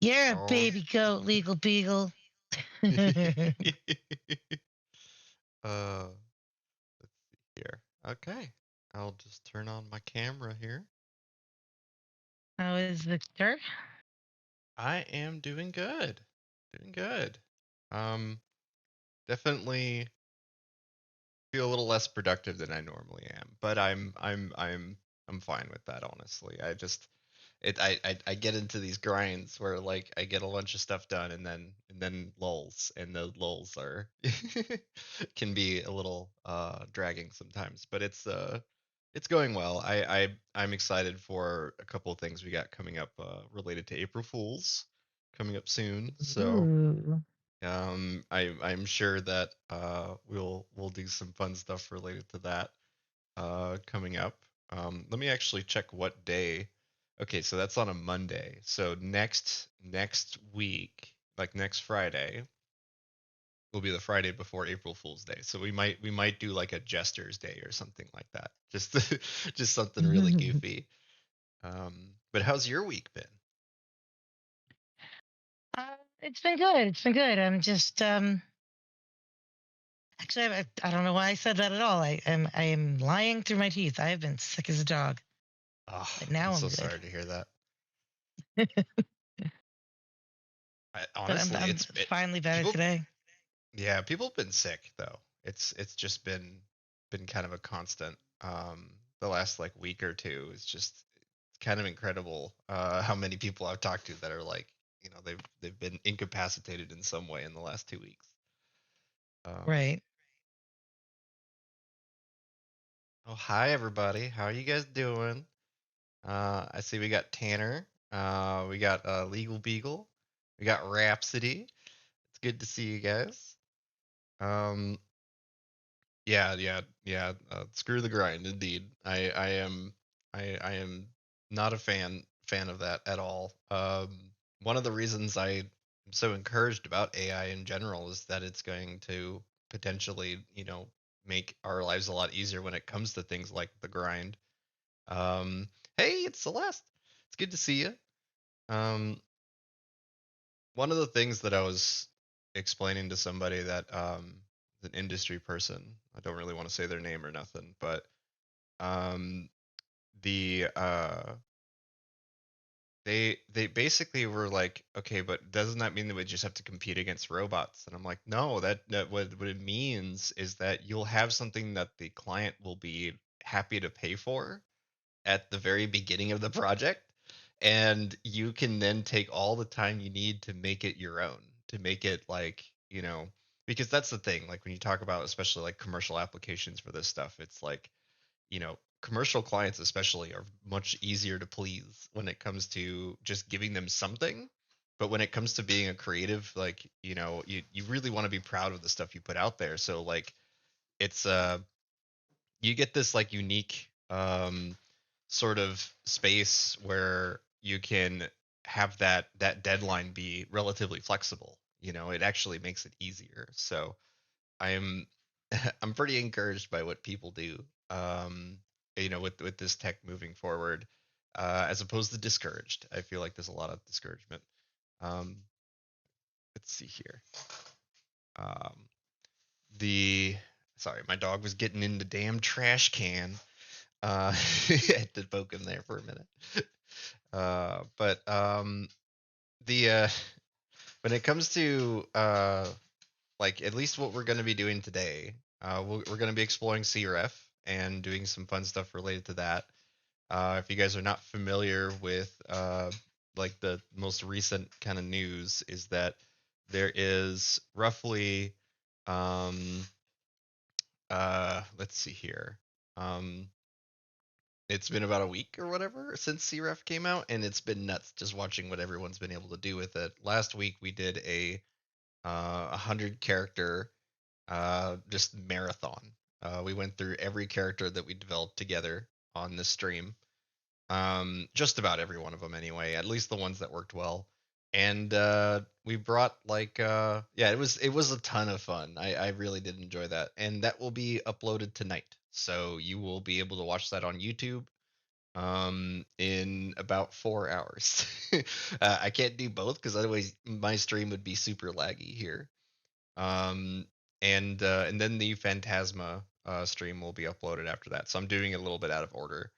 You're a Oh. baby goat, legal beagle. uh, let's see here. Okay. I'll just turn on my camera here. How is Victor? I am doing good. Doing good. Um, definitely feel a little less productive than I normally am, but I'm fine with that, honestly. I get into these grinds where like I get a bunch of stuff done and then lulls, and the lulls are can be a little dragging sometimes, but it's going well. I'm excited for a couple of things we got coming up related to April Fools coming up soon. So Ooh. I'm sure that we'll do some fun stuff related to that coming up. Let me actually check what day. Okay, so that's on a Monday. So next week, like next Friday, will be the Friday before April Fool's Day. So we might do like a Jester's Day or something like that. Just just something really goofy. But how's your week been? It's been good. It's been good. I'm just actually I don't know why I said that at all. I am lying through my teeth. I have been sick as a dog, Oh, but I'm now I'm so good. sorry to hear that. But I'm Honestly, I'm finally better people today. Yeah, people have been sick though. It's just been kind of a constant. The last like week or two is just kind of incredible how many people I've talked to that are like, they've been incapacitated in some way in the last 2 weeks. Um, Right. oh, hi everybody. How are you guys doing? I see we got Tanner. We got Legal Beagle. We got Rhapsody. It's good to see you guys. Um, yeah. Screw the grind, indeed. I am not a fan of that at all. One of the reasons I am so encouraged about AI in general is that it's going to potentially, make our lives a lot easier when it comes to things like the grind. Hey, it's Celeste. It's good to see you. Um, one of the things that I was explaining to somebody that is an industry person, I don't really want to say their name or nothing, but um, the they basically were like, okay, but doesn't that mean that we just have to compete against robots? And I'm like, no, that what it means is that you'll have something that the client will be happy to pay for at the very beginning of the project, and you can then take all the time you need to make it your own, to make it like, because that's the thing, like when you talk about especially like commercial applications for this stuff, it's like, commercial clients especially are much easier to please when it comes to just giving them something. But when it comes to being a creative, like, you really want to be proud of the stuff you put out there. So like it's you get this like unique sort of space where you can have that deadline be relatively flexible. It actually makes it easier. So I'm I'm pretty encouraged by what people do. With this tech moving forward, as opposed to discouraged. I feel like there's a lot of discouragement. Um, let's see here. Um, the Sorry, my dog was getting in the damn trash can. Had to poke him there for a minute. But the when it comes to like at least what we're going to be doing today, we're going to be exploring CRF and doing some fun stuff related to that. If you guys are not familiar with like the most recent kind of news, is that there is roughly um, let's see here. Um, it's been about a week or whatever since CREF came out, and it's been nuts just watching what everyone's been able to do with it. Last week we did a 100 character just marathon. We went through every character that we developed together on this stream. Just about every one of them anyway, at least the ones that worked well. And we brought like yeah, it was a ton of fun. I really did enjoy that. And that will be uploaded tonight. So you will be able to watch that on YouTube. in about 4 hours. I can't do both because otherwise my stream would be super laggy here. Um, and then the Phantasma stream will be uploaded after that. So I'm doing it a little bit out of order.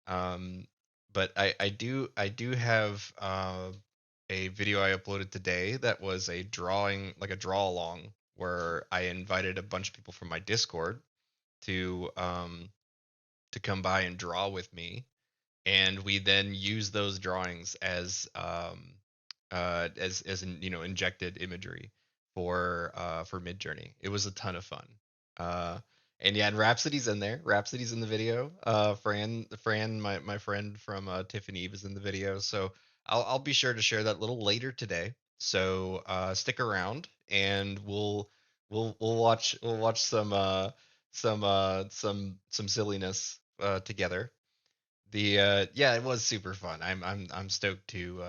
Um, but I do have a video I uploaded today that was a drawing, like a draw along, where I invited a bunch of people from my Discord to um to come by and draw with me, and we then use those drawings as injected imagery for Midjourney. It was a ton of fun. Uh, and yeah, and Rhapsody's in there. Rhapsody's in the video. Fran, my friend from Tiffany Eve is in the video. So I'll be sure to share that a little later today. So stick around, and we'll watch some silliness together. The Yeah, it was super fun. I'm stoked to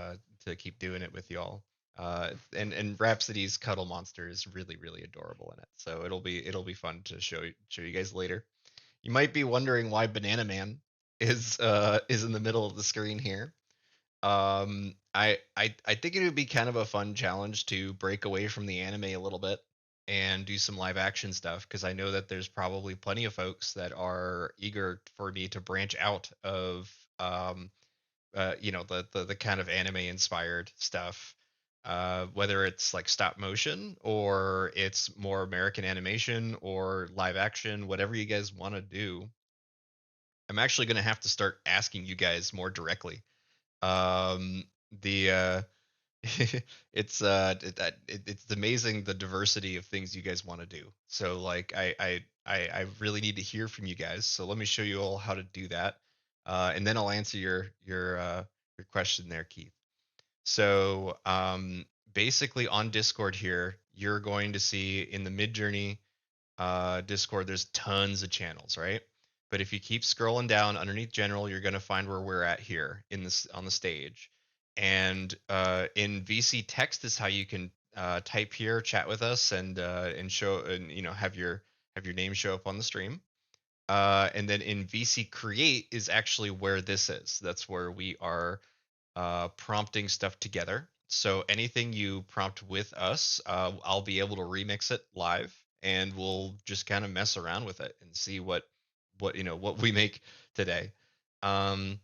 keep doing it with y'all. And Rhapsody's cuddle monster is really really adorable in it. So it'll be fun to show you guys later. You might be wondering why Bananaman is in the middle of the screen here. I think it would be kind of a fun challenge to break away from the anime a little bit and do some live action stuff, because I know that there's probably plenty of folks that are eager for me to branch out of the kind of anime inspired stuff, whether it's like stop motion or it's more American animation or live action, whatever you guys want to do. I'm actually going to have to start asking you guys more directly. The it's amazing the diversity of things you guys want to do. So like I really need to hear from you guys. So let me show you all how to do that, and then I'll answer your question there, Keith. So basically on Discord here, you're going to see in the Midjourney Discord, there's tons of channels, right? But if you keep scrolling down underneath general, you're going to find where we're at here in this on the stage. And in VC text is how you can type here, chat with us, and show, and have your name show up on the stream. And then in VC create is actually where this is. That's where we are prompting stuff together. So anything you prompt with us, I'll be able to remix it live, and we'll just kind of mess around with it and see what we make today. Um,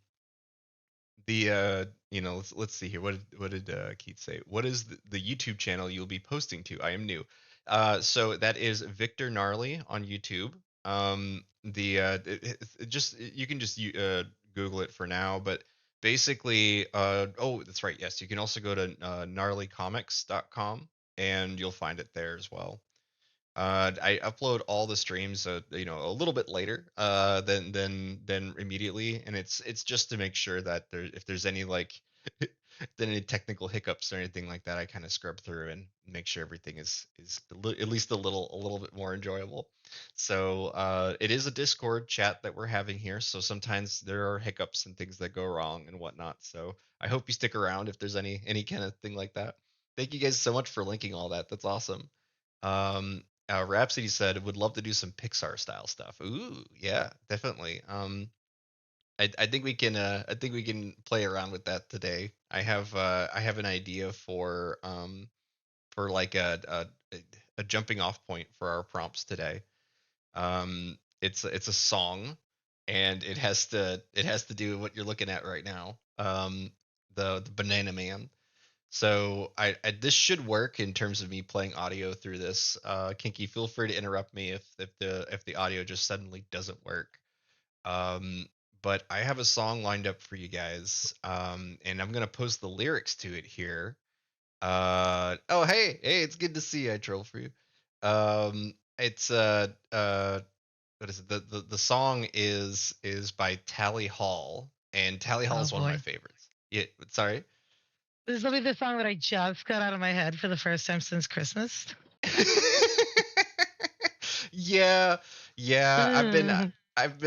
let's see here. What did Keith say? What is the YouTube channel you'll be posting to? I am new. So that is Victor Gnarly on YouTube. The just you can just Google it for now, but basically, oh, that's right. Yes, you can also go to gnarlycomics.com, and you'll find it there as well. I upload all the streams, a little bit later, than immediately, and it's just to make sure that if there's any like, then any technical hiccups or anything like that, I kind of scrub through and make sure everything is at least a little bit more enjoyable. So it is a Discord chat that we're having here, so sometimes there are hiccups and things that go wrong and whatnot. So I hope you stick around if there's any kind of thing like that. Thank you guys so much for linking all that. That's awesome. Rhapsody said would love to do some Pixar style stuff. Ooh, yeah, definitely. I think we can play around with that today. I have an idea for like a jumping off point for our prompts today. It's a song, and it has to do with what you're looking at right now. The Banana Man. So this should work in terms of me playing audio through this. Kinky, feel free to interrupt me if the audio just suddenly doesn't work. Um, but I have a song lined up for you guys, and I'm gonna post the lyrics to it here. Oh hey, it's good to see you. I troll for you. It's what is it? The song is by Tally Hall, and Tally Hall Oh is one of my boy. favorites. Yeah, sorry. This will be the song that I just got out of my head for the first time since Christmas. Yeah, yeah. Mm. I've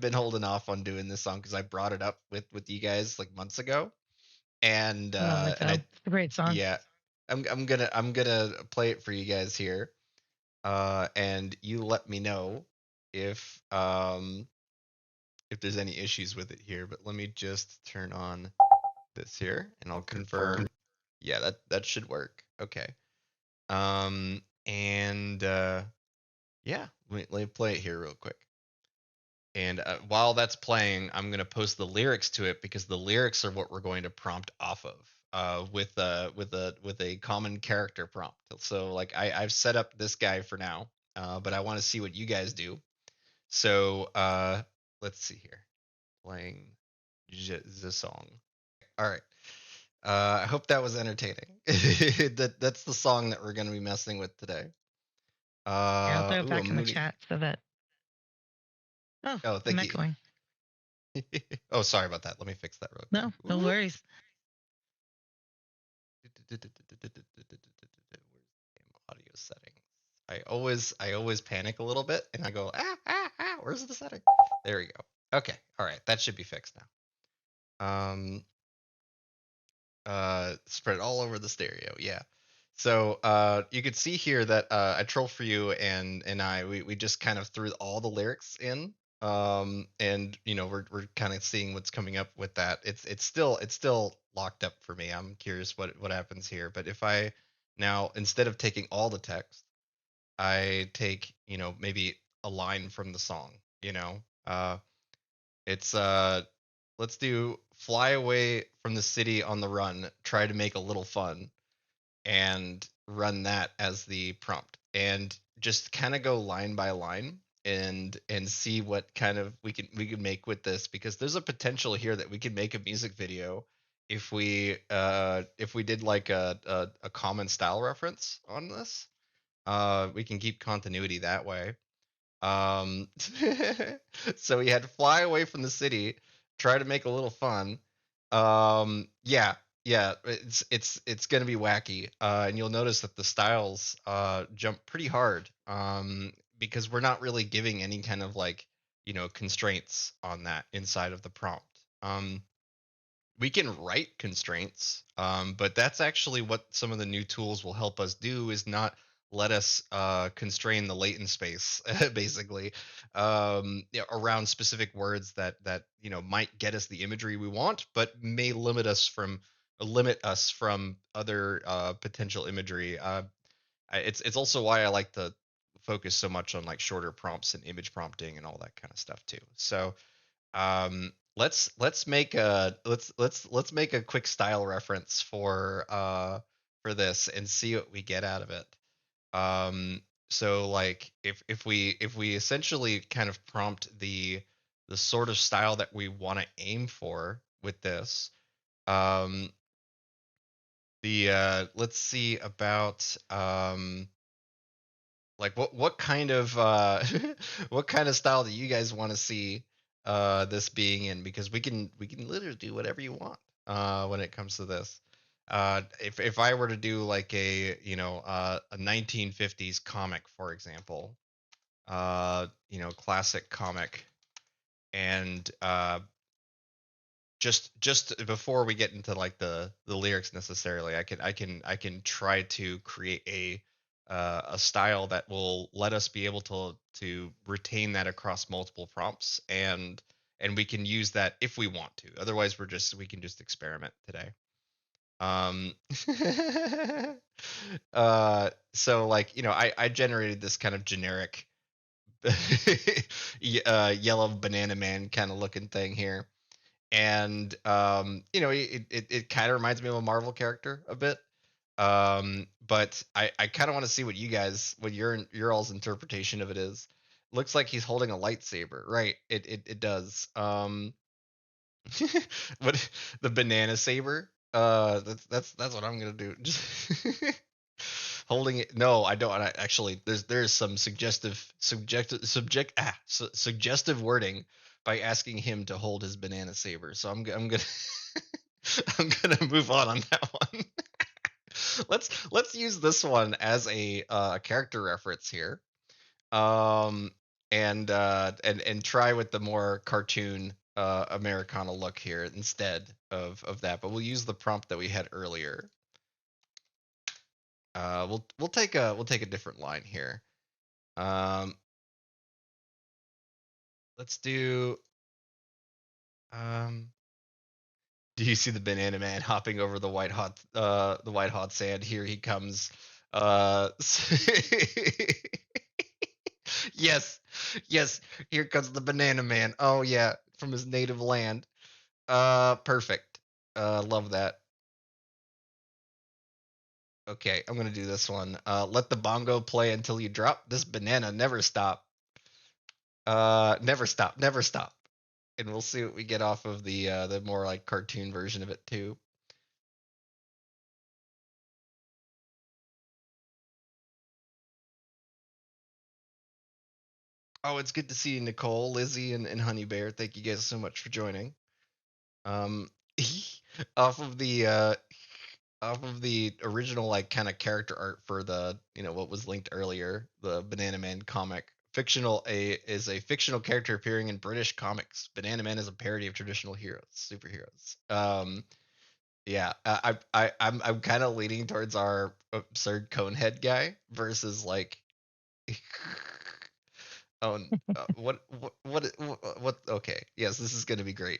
been holding off on doing this song because I brought it up with you guys like months ago, and Oh, uh it's and I a great song. yeah, I'm gonna play it for you guys here, and you let me know if if there's any issues with it here, but let me just turn on this here and I'll confirm. Yeah, that should work. Okay. And yeah, let me play it here real quick. And while that's playing, I'm gonna post the lyrics to it because the lyrics are what we're going to prompt off of, with a common character prompt. So like I've set up this guy for now, but I want to see what you guys do. So let's see here, playing the song. All right. I hope that was entertaining. That's the song that we're gonna be messing with today. Here, I'll throw it Ooh, a back in the moody. chat so that. Oh, Oh, I'm thank you. echoing. Oh, sorry about that. Let me fix that real quick. No, no worries. Where's the audio settings? I always panic a little bit and I go where's the setting? There we go. Okay, all right, that should be fixed now. Spread it all over the stereo. Yeah. So you could see here that I troll for you and we just kind of threw all the lyrics in. And we're kind of seeing what's coming up with that. It's still locked up for me. I'm curious what happens here. But if I now, instead of taking all the text, I take maybe a line from the song. It's let's do fly away from the city on the run, try to make a little fun, and run that as the prompt. And just kind of go line by line and see what kind of we can make with this, because there's a potential here that we could make a music video if we did like a common style reference on this. We can keep continuity that way. um, so we had to fly away from the city, try to make a little fun. Yeah, yeah, it's gonna be wacky, and you'll notice that the styles jump pretty hard, because we're not really giving any kind of like constraints on that inside of the prompt. We can write constraints, but that's actually what some of the new tools will help us do, is not let us constrain the latent space basically, around specific words that might get us the imagery we want, but may limit us from other potential imagery. It's also why I like to focus so much on like shorter prompts and image prompting and all that kind of stuff too. So let's make a quick style reference for this and see what we get out of it. So like if we essentially kind of prompt the sort of style that we want to aim for with this. um the let's see about like what kind of what kind of style do you guys want to see this being in? Because we can literally do whatever you want when it comes to this. If I were to do like a 1950s comic, for example, classic comic, and just before we get into like the lyrics necessarily, I can try to create a style that will let us be able to retain that across multiple prompts, and we can use that if we want to. Otherwise we can just experiment today. um so like I generated this kind of generic yellow banana man kind of looking thing here. And it kind of reminds me of a Marvel character a bit. But I kind of want to see what your all's interpretation of it is. Looks like he's holding a lightsaber, right? It does. What, the banana saber? That's what I'm gonna do. Just holding it. No, I don't. Actually, there's some suggestive wording by asking him to hold his banana saber. So I'm gonna I'm gonna move on that one. Let's use this one as a character reference here. Um, and try with the more cartoon Americana look here instead of that. But we'll use the prompt that we had earlier. We'll take a different line here. Um, let's do Um, do you see the banana man hopping over the white hot sand? Here he comes. Uh, yes, yes. Here comes the banana man. Oh yeah, from his native land. Perfect. Love that. Okay, I'm gonna do this one. Let the bongo play until you drop. This banana never stop. Never stop, never stop. And we'll see what we get off of the more like cartoon version of it too. Oh, it's good to see you, Nicole, Lizzie, and Honey Bear. Thank you guys so much for joining. Um, off of the off of the original like kind of character art for the what was linked earlier, the Banana Man comic. Fictional a is a fictional character appearing in British comics. Banana Man is a parody of traditional heroes, superheroes. Yeah, I'm kind of leaning towards our absurd Conehead guy versus like Oh, what? Okay, yes, this is going to be great.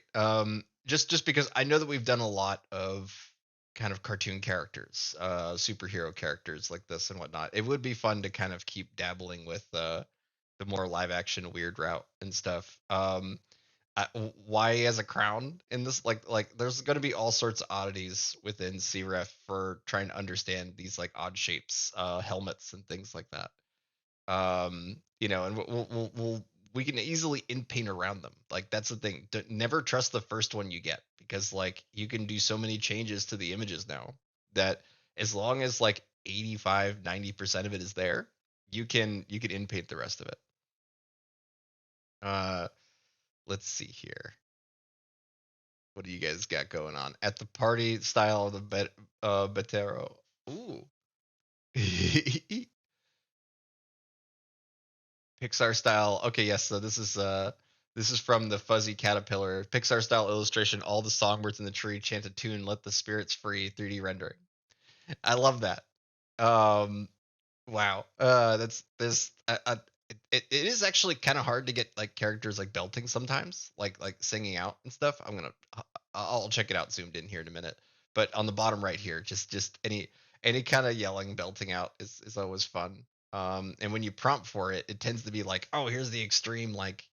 Just because I know that we've done a lot of kind of cartoon characters, superhero characters like this and whatnot. It would be fun to kind of keep dabbling with the more live action weird route and stuff. Why as a crown in this? Like, there's going to be all sorts of oddities within CREF for trying to understand these like odd shapes, helmets and things like that. And we can easily in paint around them. Like that's the thing. Never trust the first one you get because like you can do so many changes to the images now that as long as like 85-90% of it is there, you can in paint the rest of it. uh let's see here. What do you guys got going on at the party style of the Betero? Ooh. Pixar style. Okay, yes. So this is from the Fuzzy Caterpillar Pixar style illustration. All the songbirds in the tree chant a tune. Let the spirits free. 3D rendering. I love that. Um, wow. That's this. It is actually kind of hard to get like characters like belting sometimes, like singing out and stuff. I'll check it out zoomed in here in a minute. But on the bottom right here, just any kind of yelling, belting out is always fun. And when you prompt for it, it tends to be like, oh, here's the extreme like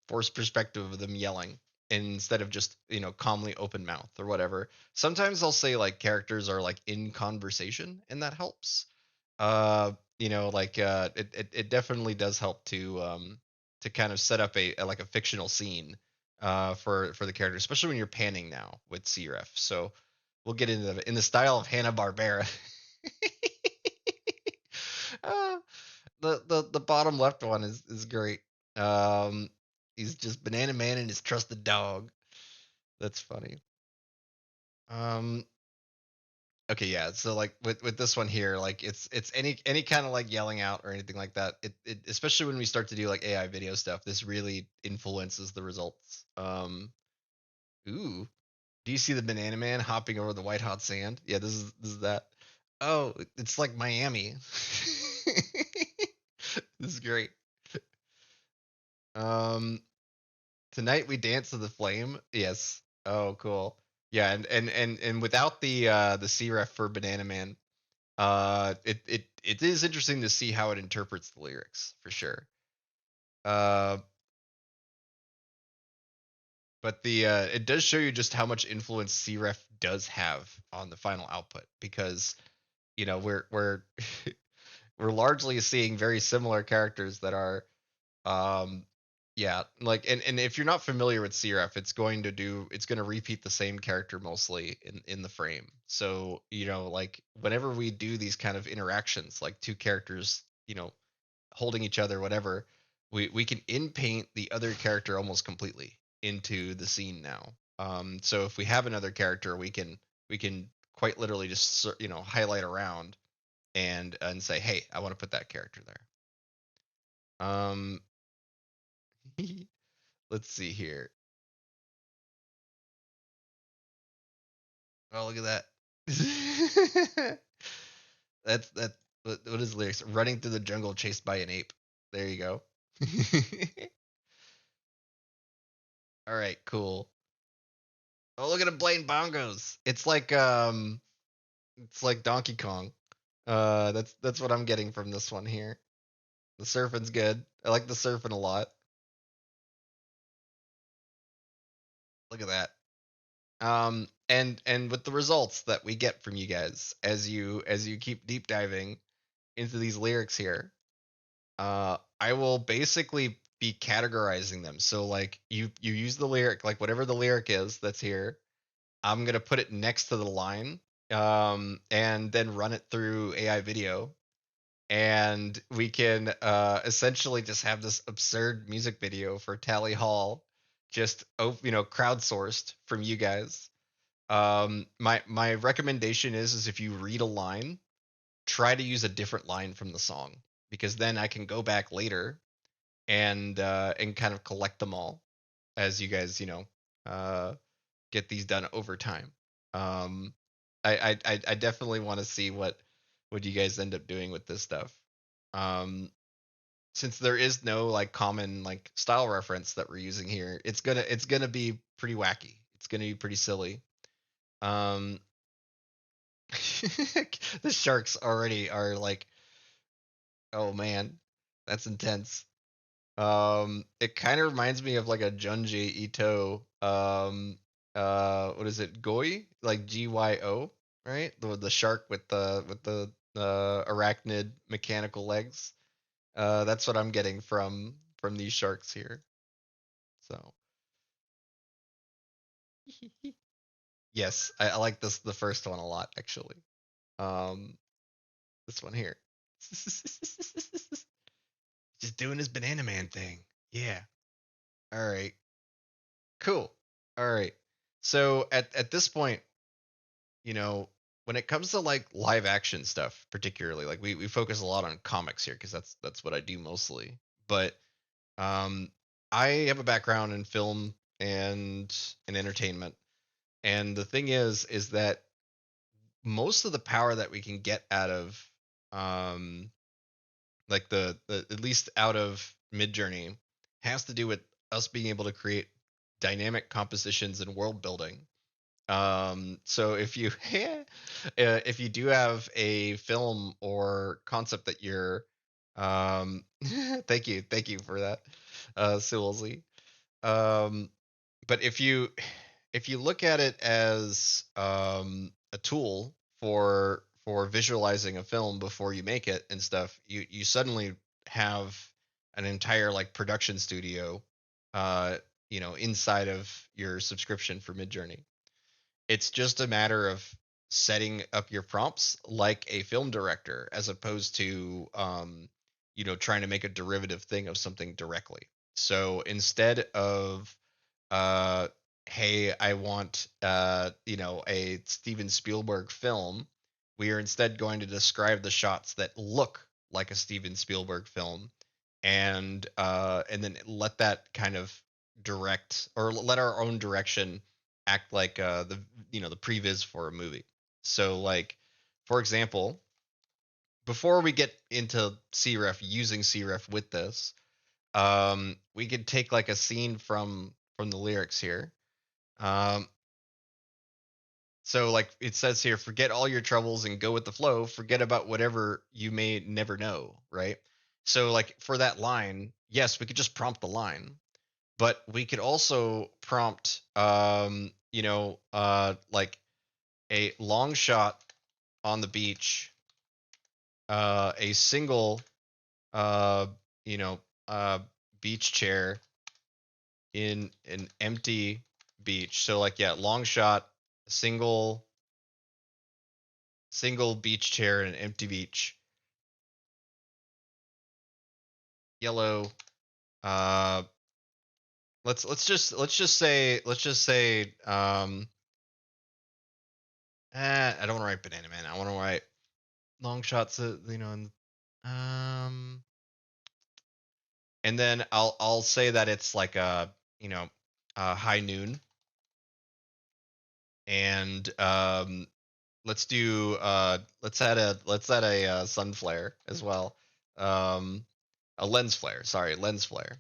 forced perspective of them yelling instead of just calmly open mouth or whatever. Sometimes I'll say like characters are like in conversation, and that helps. It definitely does help to kind of set up like a fictional scene for the character, especially when you're panning now with CREF. So we'll get into that in the style of Hanna Barbera. uh, the bottom left one is great. Um, he's just Banana Man and his trusted dog. That's funny. Um, Okay, yeah. So like with this one here, like it's any kind of like yelling out or anything like that. It especially when we start to do like AI video stuff, this really influences the results. Ooh, do you see the Banana Man hopping over the white hot sand? Yeah, this is that. Oh, it's like Miami. This is great. Um, Tonight we dance to the flame. Yes. Oh, cool. Yeah, and without the C-ref for Banana Man, it is interesting to see how it interprets the lyrics for sure. Uh, but the it does show you just how much influence CREF does have on the final output because we're we're largely seeing very similar characters that are um yeah, like and if you're not familiar with CRF, it's going to repeat the same character mostly in the frame. So, like whenever we do these kind of interactions, like two characters, holding each other, whatever, we can in paint the other character almost completely into the scene now. So if we have another character, we can quite literally just highlight around and say, hey, I want to put that character there. Let's see here. Oh, look at that. That. What is the lyrics? Running through the jungle, chased by an ape. There you go. All right, cool. Oh, look at him playing bongos. It's like Donkey Kong. That's what I'm getting from this one here. The surfing's good. I like the surfing a lot. Look at that. And with the results that we get from you guys as you keep deep diving into these lyrics here, I will basically be categorizing them. So like you use the lyric, like whatever the lyric is that's here, I'm gonna put it next to the line, and then run it through AI video, and we can essentially just have this absurd music video for Tally Hall, just crowdsourced from you guys. My recommendation is if you read a line, try to use a different line from the song, because then I can go back later and kind of collect them all as you guys uh, get these done over time. Um, I definitely want to see what you guys end up doing with this stuff. Um, since there is no like common like style reference that we're using here, it's gonna be pretty wacky. It's gonna be pretty silly. Um, the sharks already are like, oh man, that's intense. It kind of reminds me of like a Junji Ito. What is it? Goi, like GYO, right? The shark with the arachnid mechanical legs. That's what I'm getting from these sharks here. So yes, I like the first one a lot actually. Um, this one here. Just doing his banana man thing. Yeah. All right. Cool. All right. So at this point, you know, when it comes to like live action stuff, particularly, like we focus a lot on comics here because that's what I do mostly. But um, I have a background in film and in entertainment, and the thing is that most of the power that we can get out of um like the at least out of Midjourney has to do with us being able to create dynamic compositions and world building. So if you if you do have a film or concept that you're thank you for that, Silsey. Um, but if you look at it as a tool for visualizing a film before you make it and stuff, you suddenly have an entire like production studio, uh, inside of your subscription for Midjourney. It's just a matter of setting up your prompts like a film director, as opposed to trying to make a derivative thing of something directly. So instead of uh hey, I want a Steven Spielberg film, we are instead going to describe the shots that look like a Steven Spielberg film, and then let that kind of direct, or let our own direction act like the previs for a movie. So like, for example, before we get into cref, using cref with this, we could take like a scene from the lyrics here. um so like it says here, forget all your troubles and go with the flow, forget about whatever you may never know, right? So like for that line, yes, we could just prompt the line, but we could also prompt like a long shot on the beach, a single uh you know uh beach chair in an empty beach. So like, yeah, long shot, single beach chair in an empty beach, yellow. uh let's just say I don't want to write banana man, I want to write long shots, um and then I'll say that it's like you know high noon, and let's add a sun flare as well. A lens flare, sorry, lens flare.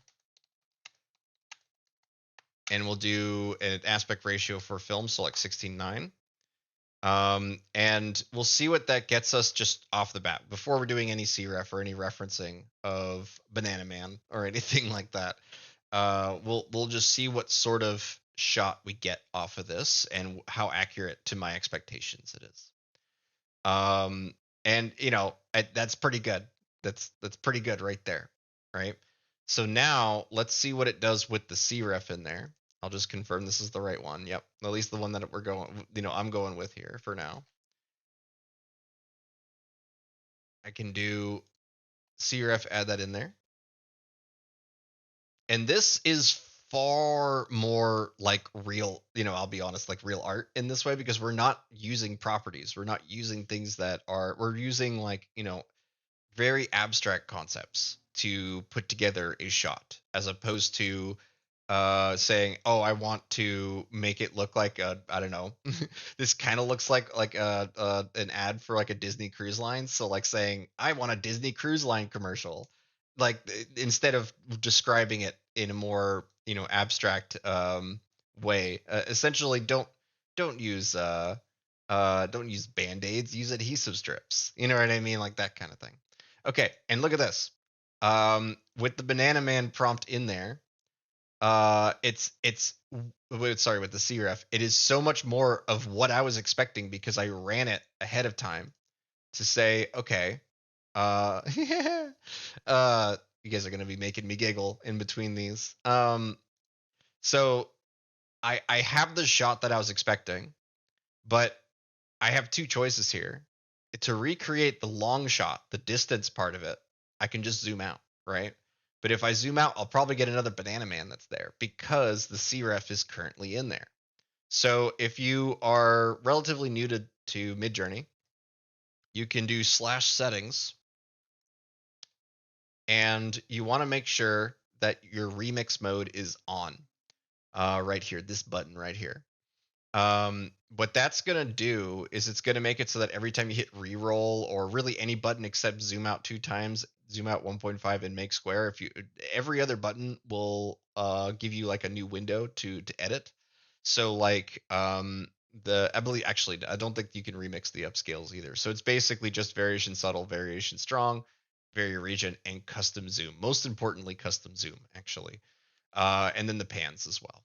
and we'll do an aspect ratio for film, so like 16:9. And we'll see what that gets us just off the bat before we're doing any CREF or any referencing of Bananaman or anything like that. We'll just see what sort of shot we get off of this and how accurate to my expectations it is. Um, and that's pretty good. That's pretty good right there, right? So now let's see what it does with the CREF in there. I'll just confirm this is the right one. Yep, at least the one that we're going, I'm going with here for now. I can do CREF, add that in there. And this is far more like real, I'll be honest, like real art in this way because we're not using properties. We're not using things that we're using like, very abstract concepts to put together a shot as opposed to saying, oh, I want to make it look like I don't know, this kind of looks like an ad for like a Disney cruise line. So like saying I want a Disney cruise line commercial, like instead of describing it in a more abstract way. Essentially, don't use band-aids, use adhesive strips, you know what I mean, like that kind of thing. Okay, and look at this. With the Bananaman prompt in there, it's sorry, with the CREF, it is so much more of what I was expecting because I ran it ahead of time to say, okay, uh, you guys are gonna be making me giggle in between these. So I have the shot that I was expecting, but I have two choices here. To recreate the long shot, the distance part of it, I can just zoom out, right? But if I zoom out, I'll probably get another Bananaman that's there because the CREF is currently in there. So if you are relatively new to Midjourney, you can do slash settings and you want to make sure that your remix mode is on right here, this button right here. What that's gonna do is it's gonna make it so that every time you hit reroll or really any button except zoom out 2 times, zoom out 1.5 and make square, if you every other button will give you like a new window to edit. So like the I believe actually I don't think you can remix the upscales either. So it's basically just variation subtle, variation strong, vary region, and custom zoom. Most importantly, custom zoom actually, and then the pans as well.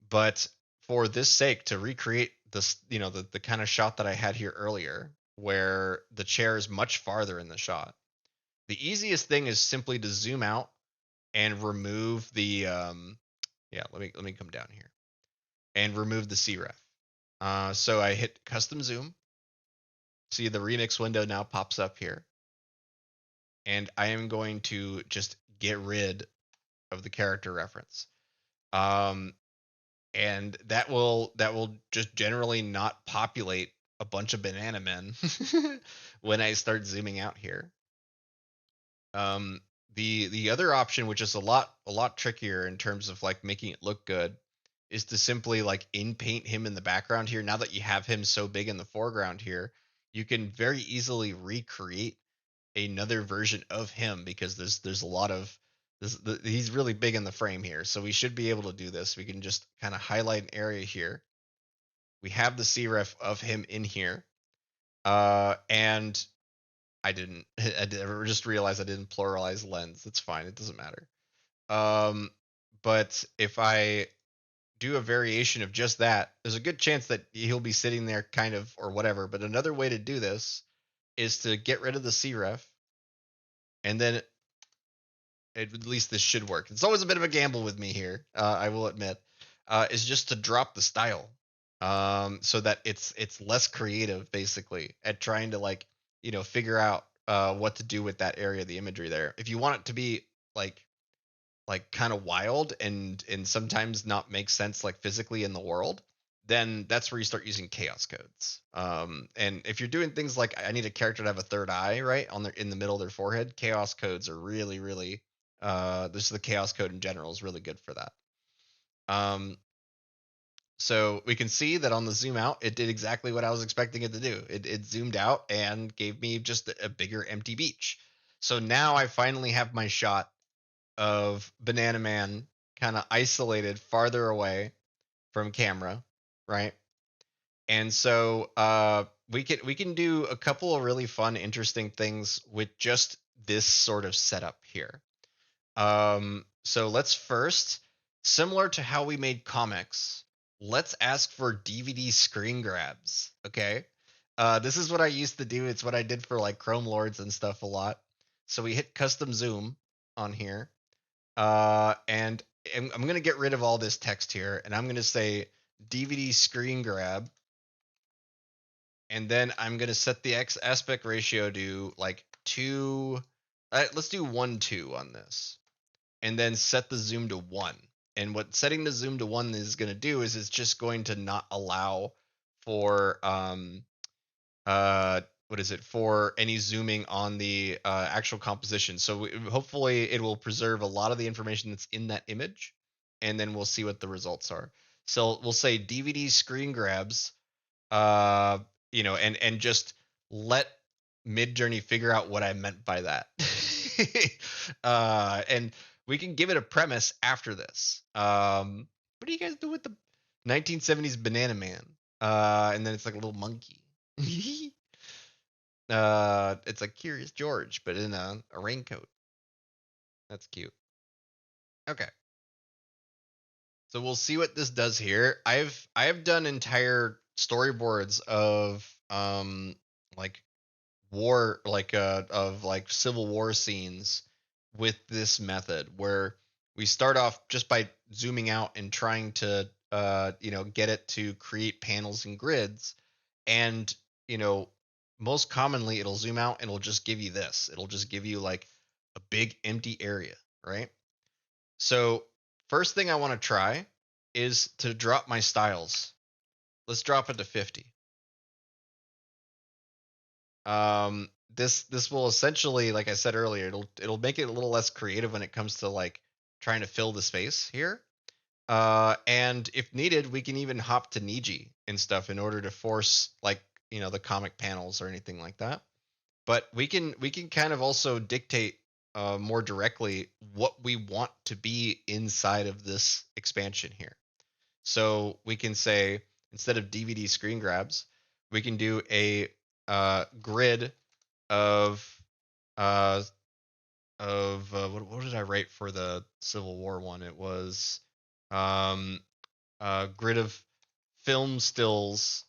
But for this sake, to recreate this, the kind of shot that I had here earlier, where the chair is much farther in the shot, the easiest thing is simply to zoom out and remove the yeah. Let me come down here and remove the CREF. So I hit custom zoom. See the remix window now pops up here, and I am going to just get rid of the character reference. Um, and that will just generally not populate a bunch of banana men when I start zooming out here. Um, the other option, which is a lot trickier in terms of like making it look good, is to simply like in paint him in the background here. Now that you have him so big in the foreground here, you can very easily recreate another version of him because there's a lot of he's really big in the frame here, so we should be able to do this. We can just kind of highlight an area here. We have the CREF of him in here, and I didn't. Just realized I didn't pluralize lens. It's fine. It doesn't matter. Um, but if I do a variation of just that, there's a good chance that he'll be sitting there kind of or whatever. But another way to do this is to get rid of the CREF and then at least this should work. It's always a bit of a gamble with me here. I will admit, is just to drop the style, so that it's less creative, basically, at trying to like figure out what to do with that area of the imagery there. If you want it to be like kind of wild and sometimes not make sense like physically in the world, then that's where you start using chaos codes. And if you're doing things like I need a character to have a third eye right on their in the middle of their forehead, chaos codes are really really this is the chaos code in general is really good for that. Um, so we can see that on the zoom out, it did exactly what I was expecting it to do. It zoomed out and gave me just a bigger empty beach. So now I finally have my shot of Banana Man kind of isolated farther away from camera, right? And so we can do a couple of really fun, interesting things with just this sort of setup here. So let's first, similar to how we made comics, let's ask for DVD screen grabs. Okay. This is what I used to do. It's what I did for like Chrome Lords and stuff a lot. So we hit custom zoom on here. And I'm going to get rid of all this text here, and I'm going to say DVD screen grab. And then I'm going to set the X aspect ratio to like 2. Let's do 1:2 on this, and then set the zoom to 1. And what setting the zoom to 1 is going to do is it's just going to not allow for what is it, for any zooming on the actual composition. So hopefully it will preserve a lot of the information that's in that image, and then we'll see what the results are. So we'll say DVD screen grabs, uh, and just let Midjourney figure out what I meant by that. And we can give it a premise after this. What do you guys do with the 1970s Bananaman? And then it's like a little monkey. It's like Curious George, but in a raincoat. That's cute. Okay. So we'll see what this does here. I have done entire storyboards of like war, like of like Civil War scenes with this method, where we start off just by zooming out and trying to get it to create panels and grids. And you know most commonly it'll zoom out and it'll just give you this. It'll just give you like a big empty area, right? So first thing I want to try is to drop my styles. Let's drop it to 50. This will essentially, like I said earlier, it'll make it a little less creative when it comes to like trying to fill the space here. And if needed, we can even hop to Niji and stuff in order to force like the comic panels or anything like that. But we can kind of also dictate more directly what we want to be inside of this expansion here. So we can say, instead of DVD screen grabs, we can do a grid of what did I write for the Civil War one? It was um, a grid of film stills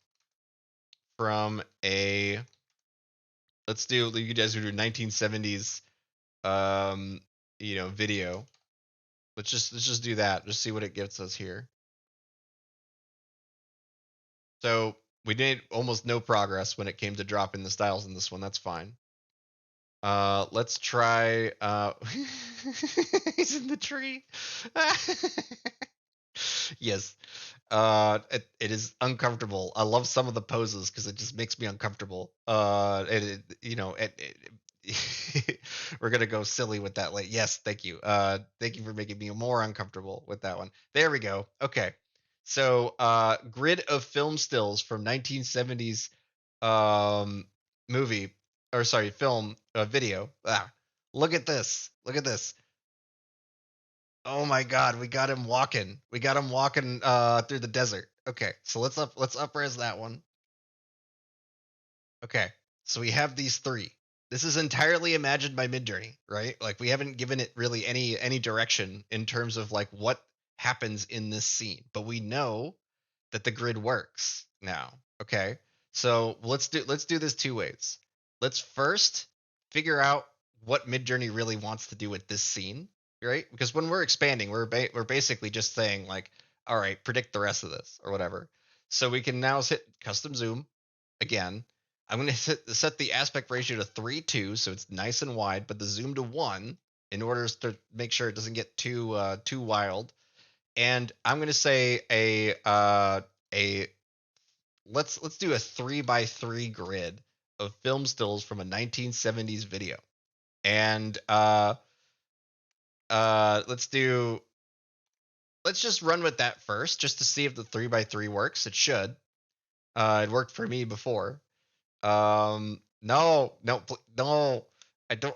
from a, let's do, you guys who do 1970s video. Let's just do that. Just see what it gets us here. So we made almost no progress when it came to dropping the styles in this one. That's fine. Let's try. He's in the tree. Yes. It is uncomfortable. I love some of the poses because it just makes me uncomfortable. We're gonna go silly with that. Like, yes, thank you. Thank you for making me more uncomfortable with that one. There we go. Okay. So, grid of film stills from 1970s um movie, or sorry, film, video. Look at this. Look at this. Oh my god, we got him walking. We got him walking through the desert. Okay, so let's up res that one. Okay. So we have these three. This is entirely imagined by Midjourney, right? Like, we haven't given it really any direction in terms of like what happens in this scene, but we know that the grid works now. Okay. So let's do this two ways. Let's first figure out what Midjourney really wants to do with this scene, right? Because when we're expanding, we're basically just saying like, all right, predict the rest of this or whatever. So we can now hit custom zoom again. I'm going to set the aspect ratio to 3:2, so it's nice and wide, but the zoom to 1 in order to make sure it doesn't get too wild. And I'm going to say a let's do a 3x3 grid of film stills from a 1970s video. And let's just run with that first, just to see if the 3x3 works. It should. It worked for me before. No, no, no. I don't.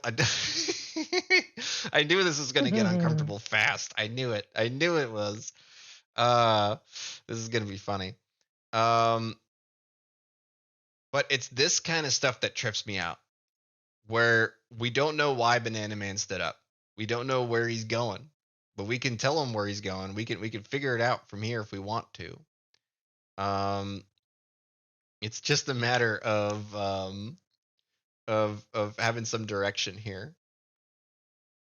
I knew this was gonna get uncomfortable fast. I knew it. I knew it was. Uh, this is gonna be funny. Um, but it's this kind of stuff that trips me out, where we don't know why Banana Man stood up. We don't know where he's going, but we can tell him where he's going. We can figure it out from here if we want to. Um, it's just a matter of having some direction here.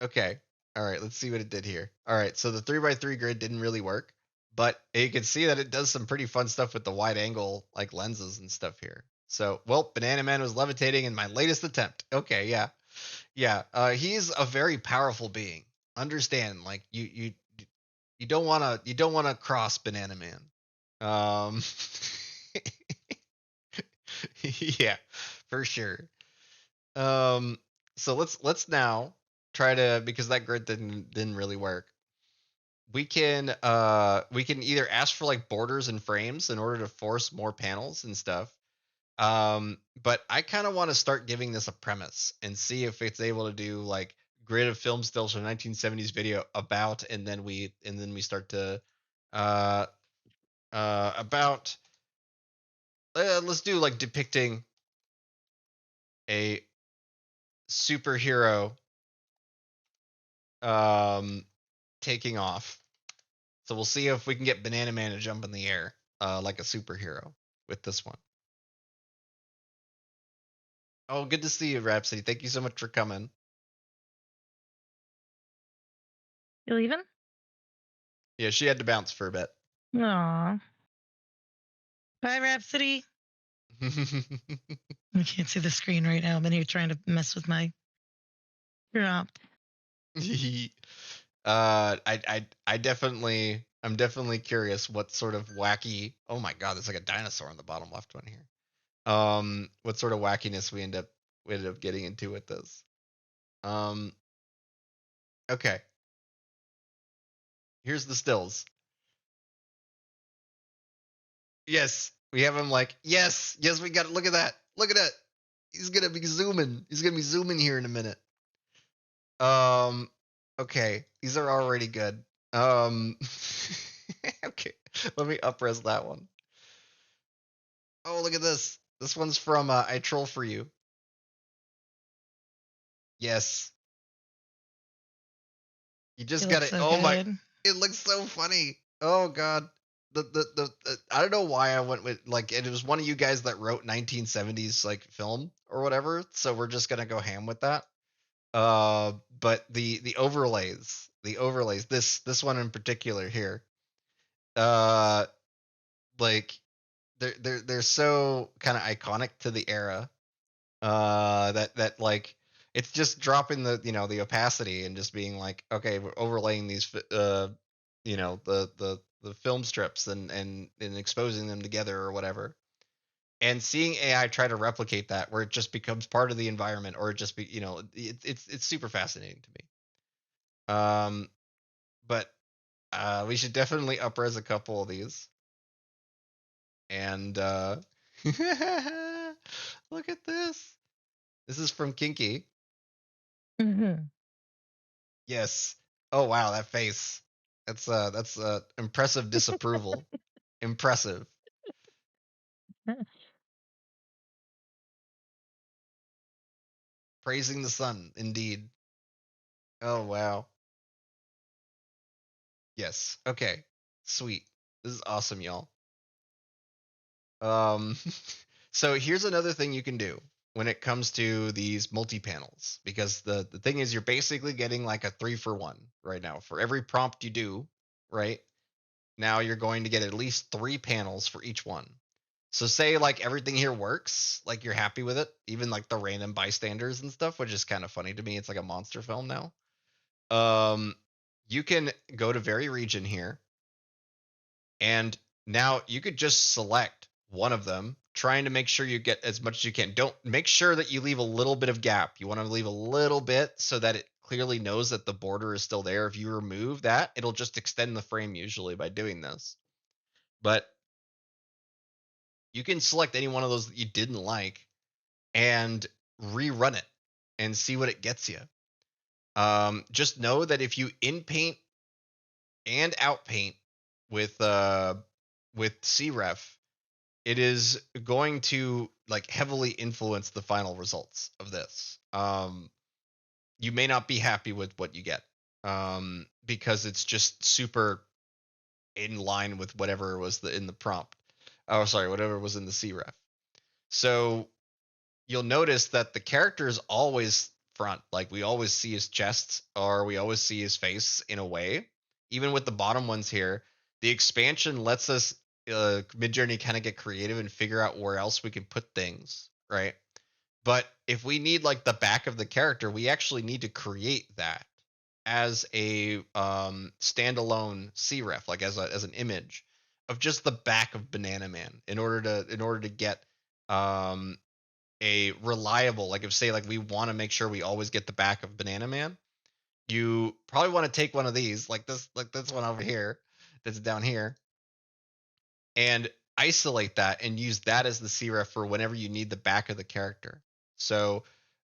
Okay. All right, let's see what it did here. All right, so the 3x3 grid didn't really work, but you can see that it does some pretty fun stuff with the wide angle like lenses and stuff here. So, well, Banana Man was levitating in my latest attempt. Okay, yeah. Yeah, he's a very powerful being. Understand, like you don't want to cross Banana Man. Um yeah, for sure. Um, so let's now try to, because that grid didn't really work. We can either ask for like borders and frames in order to force more panels and stuff. But I kind of want to start giving this a premise and see if it's able to do like grid of film stills from 1970s video about, and then we start to uh about let's do like depicting a superhero um taking off. So we'll see if we can get Banana Man to jump in the air like a superhero with this one. Oh, good to see you, Rhapsody. Thank you so much for coming. You leaving? Yeah, she had to bounce for a bit. Aw. Bye, Rhapsody. I can't see the screen right now. I'm in here trying to mess with my prompt. I'm definitely curious what sort of wacky. Oh my God, there's like a dinosaur on the bottom left one here. What sort of wackiness we ended up getting into with this. Um, okay, here's the stills. Yes, we have him like, yes, yes, we got it. Look at that. Look at that. He's gonna be zooming. He's gonna be zooming here in a minute. Um, okay, these are already good. Um, okay, let me upres that one. Oh, look at this. This one's from I Troll for You. Yes, you It just got looks it. so Oh my, good. it looks so funny. Oh God. The I don't know why I went with like it was one of you guys that wrote 1970s like film or whatever, so we're just gonna go ham with that. But the overlays, this one in particular here, uh, like they're so kind of iconic to the era. That like it's just dropping the opacity and just being like, okay, we're overlaying these the film strips and exposing them together or whatever, and seeing AI try to replicate that where it just becomes part of the environment, or it just be it's super fascinating to me. Um, but we should definitely upres a couple of these. And look at this. This is from Kinky. Hmm. Yes. Oh wow, that face. That's impressive disapproval. Impressive. Praising the sun, indeed. Oh wow. Yes. Okay. Sweet. This is awesome, y'all. Um, so here's another thing you can do when it comes to these multi-panels, because the thing is you're basically getting like a 3-for-1 right now. For every prompt you do, right? Now you're going to get at least 3 panels for each one. So say like everything here works, like you're happy with it, even like the random bystanders and stuff, which is kind of funny to me. It's like a monster film now. Um, you can go to very region here, and now you could just select one of them, trying to make sure you get as much as you can. Don't make sure that you leave a little bit of gap. You want to leave a little bit so that it clearly knows that the border is still there. If you remove that, it'll just extend the frame usually by doing this. But you can select any one of those that you didn't like and rerun it and see what it gets you. Just know that if you in paint and out paint with CREF, it is going to like heavily influence the final results of this. You may not be happy with what you get, because it's just super in line with whatever was in the prompt. Oh, sorry, whatever was in the CREF. So you'll notice that the character is always front. Like we always see his chest or we always see his face in a way. Even with the bottom ones here, the expansion lets us Midjourney kind of get creative and figure out where else we can put things, right? But if we need like the back of the character, we actually need to create that as a standalone CREF, like as an image of just the back of Bananaman in order to get um, a reliable, like if say like we want to make sure we always get the back of Bananaman, you probably want to take one of these like this one over here that's down here and isolate that and use that as the CREF for whenever you need the back of the character. So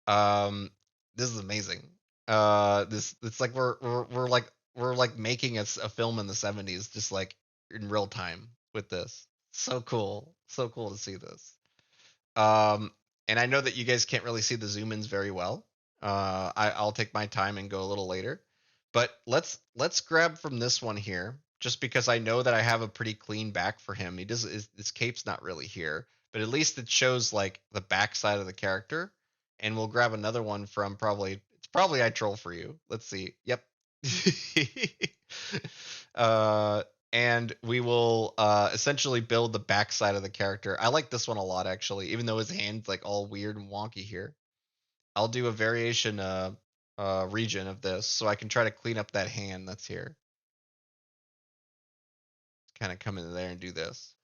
um this is amazing. This it's like we're like making a film in the 70s just like in real time with this. So cool. So cool to see this. Um, and I know that you guys can't really see the zoom ins very well. I'll take my time and go a little later. But let's grab from this one here, just because I know that I have a pretty clean back for him. His cape's not really here, but at least it shows like the back side of the character. And we'll grab another one from it's probably I troll for you. Let's see. Yep. uh and we will essentially build the backside of the character. I like this one a lot actually, even though his hand's like all weird and wonky here. I'll do a variation region of this so I can try to clean up that hand that's here. Kind of come in there and do this.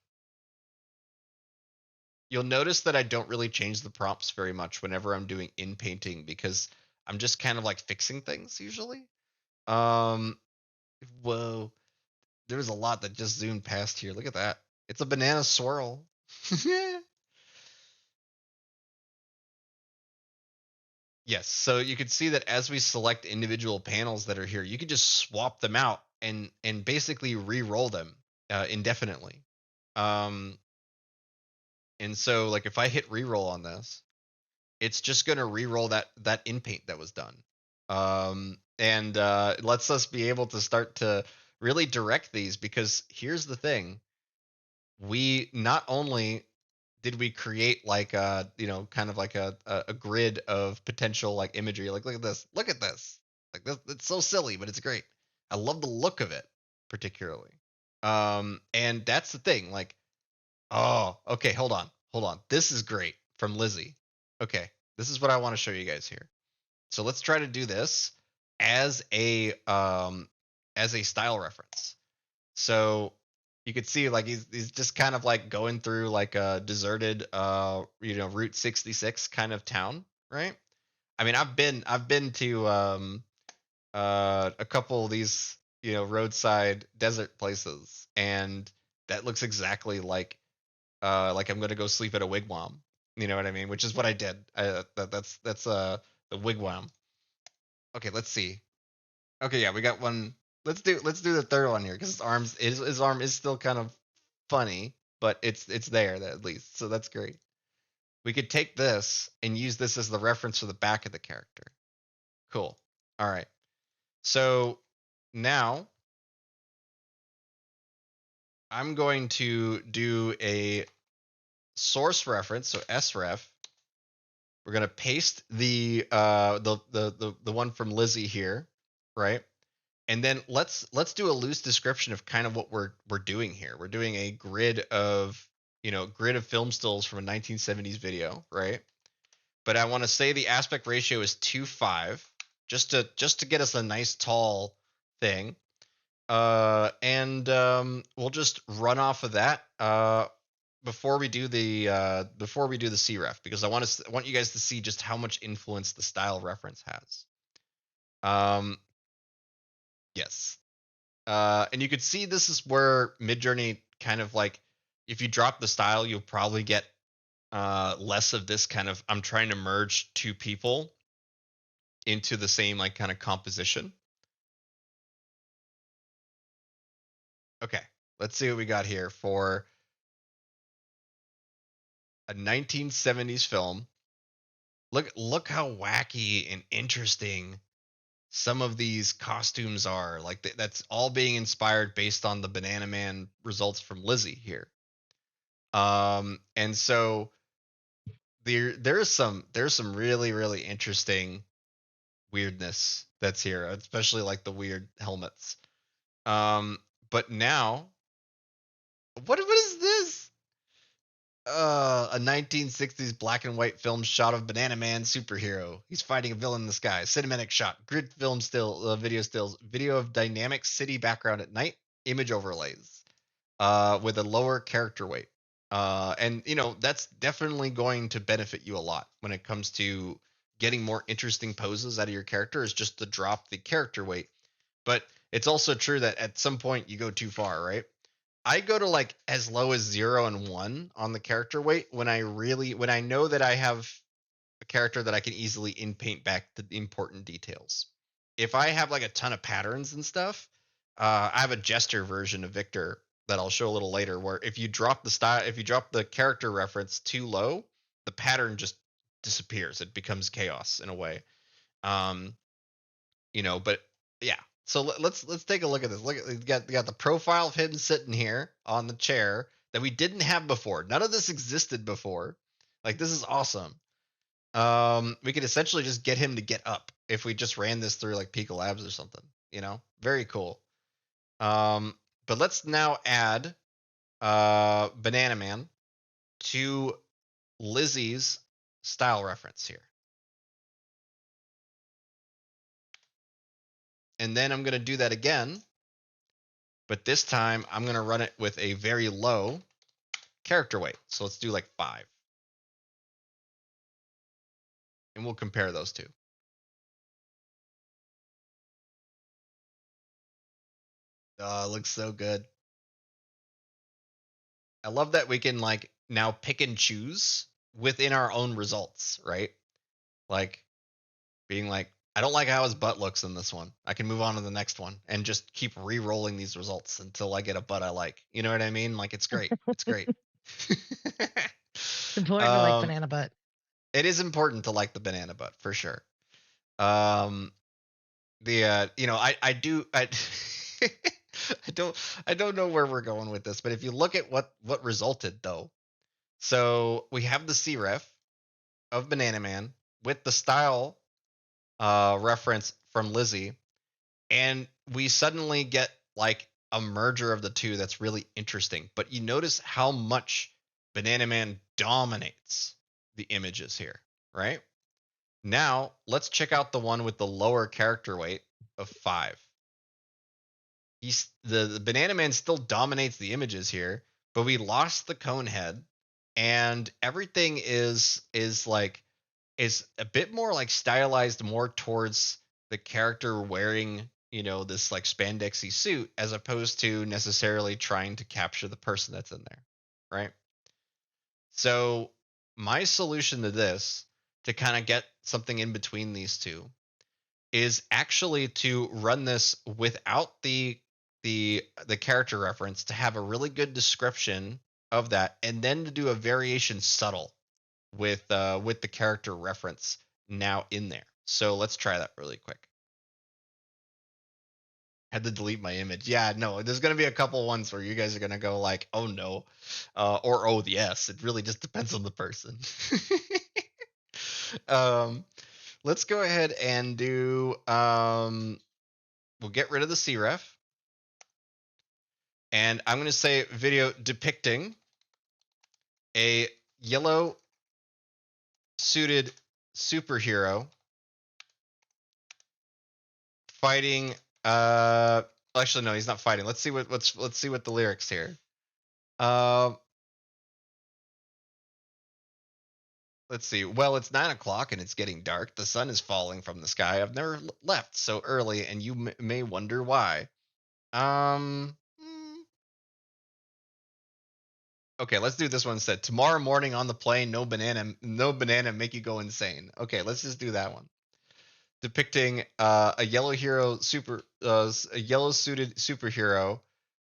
You'll notice that I don't really change the prompts very much whenever I'm doing in painting because I'm just kind of like fixing things usually. Um, whoa, there's a lot that just zoomed past here. Look at that. It's a banana swirl. Yes, so you can see that as we select individual panels that are here, you can just swap them out and basically re-roll them indefinitely. Um, and so like if I hit re-roll on this, it's just going to re-roll that in paint that was done. And it lets us be able to start to really direct these because here's the thing. We not only did we create like kind of like a grid of potential like imagery, like look at this, like this, it's so silly but it's great. I love the look of it particularly. And that's the thing, like, oh, okay, hold on, this is great from Lizzie. Okay, this is what I want to show you guys here. So let's try to do this as a style reference. So you could see like he's just kind of like going through like a deserted Route 66 kind of town, right? I mean, I've been to a couple of these, roadside desert places and that looks exactly like I'm going to go sleep at a wigwam. You know what I mean? Which is what I did. That's the wigwam. Okay, let's see. Okay, yeah, we got one. Let's do the third one here because his arm is still kind of funny, but it's there at least, so that's great. We could take this and use this as the reference for the back of the character. Cool. All right. So now I'm going to do a source reference, so sref. We're gonna paste the one from Lizzie here, right? And then let's do a loose description of kind of what we're doing here. We're doing a grid of film stills from a 1970s video, right? But I want to say the aspect ratio is 2:5, just to get us a nice tall thing. And we'll just run off of that before we do the CREF because I want you guys to see just how much influence the style reference has. Yes. And you could see this is where Midjourney kind of like, if you drop the style, you'll probably get less of this kind of I'm trying to merge two people into the same like kind of composition. Okay, let's see what we got here for a 1970s film. Look how wacky and interesting some of these costumes are. Like that's all being inspired based on the Bananaman results from Lizzie here. And so there's some really interesting weirdness that's here, especially like the weird helmets. Um, but now, what is this? A 1960s black and white film shot of Bananaman superhero. He's fighting a villain in the sky. Cinematic shot, grid film still, video stills, video of dynamic city background at night, image overlays, with a lower character weight. And that's definitely going to benefit you a lot when it comes to getting more interesting poses out of your character. Is just to drop the character weight. But it's also true that at some point you go too far, right? I go to like as low as 0 and 1 on the character weight when I know that I have a character that I can easily in paint back the important details. If I have like a ton of patterns and stuff, I have a gesture version of Victor that I'll show a little later, where if you drop the character reference too low, the pattern just disappears. It becomes chaos in a way. Um, but yeah. So let's take a look at this. Look, we got the profile of him sitting here on the chair that we didn't have before. None of this existed before. Like, this is awesome. We could essentially just get him to get up if we just ran this through like Pico Labs or something. Very cool. But let's now add Bananaman to Lizzie's style reference here. And then I'm going to do that again, but this time I'm going to run it with a very low character weight. So let's do like 5. And we'll compare those two. Oh, it looks so good. I love that we can like now pick and choose within our own results, right? Like being like, I don't like how his butt looks in this one. I can move on to the next one and just keep re-rolling these results until I get a butt I like. You know what I mean? Like, it's great. It's great. It's important to like um, banana butt. it is important to like the banana butt for sure. Um, I I don't know where we're going with this, but if you look at what resulted though, so we have the C-ref of Bananaman with the style reference from Lizzie, and we suddenly get like a merger of the two that's really interesting. But you notice how much Bananaman dominates the images here, right? Now let's check out the one with the lower character weight of 5. The Bananaman still dominates the images here, but we lost the cone head, and everything is a bit more like stylized more towards the character wearing this like spandexy suit, as opposed to necessarily trying to capture the person that's in there, right? So my solution to this, to kind of get something in between these two, is actually to run this without the character reference, to have a really good description of that, and then to do a variation subtle with the character reference now in there. So let's try that really quick. Had to delete my image. Yeah, no, there's gonna be a couple ones where you guys are gonna go like, "Oh no," or "Oh yes." It really just depends on the person. um, let's go ahead and do. We'll get rid of the cref, and I'm gonna say video depicting a yellow suited superhero fighting. Actually, no, he's not fighting. Let's see what the lyrics here. Let's see. Well, it's 9 o'clock and it's getting dark. The sun is falling from the sky. I've never left so early, and you may wonder why. Um. Okay, let's do this one instead. Tomorrow morning on the plane, no banana, make you go insane. Okay, let's just do that one. depicting a yellow hero a yellow suited superhero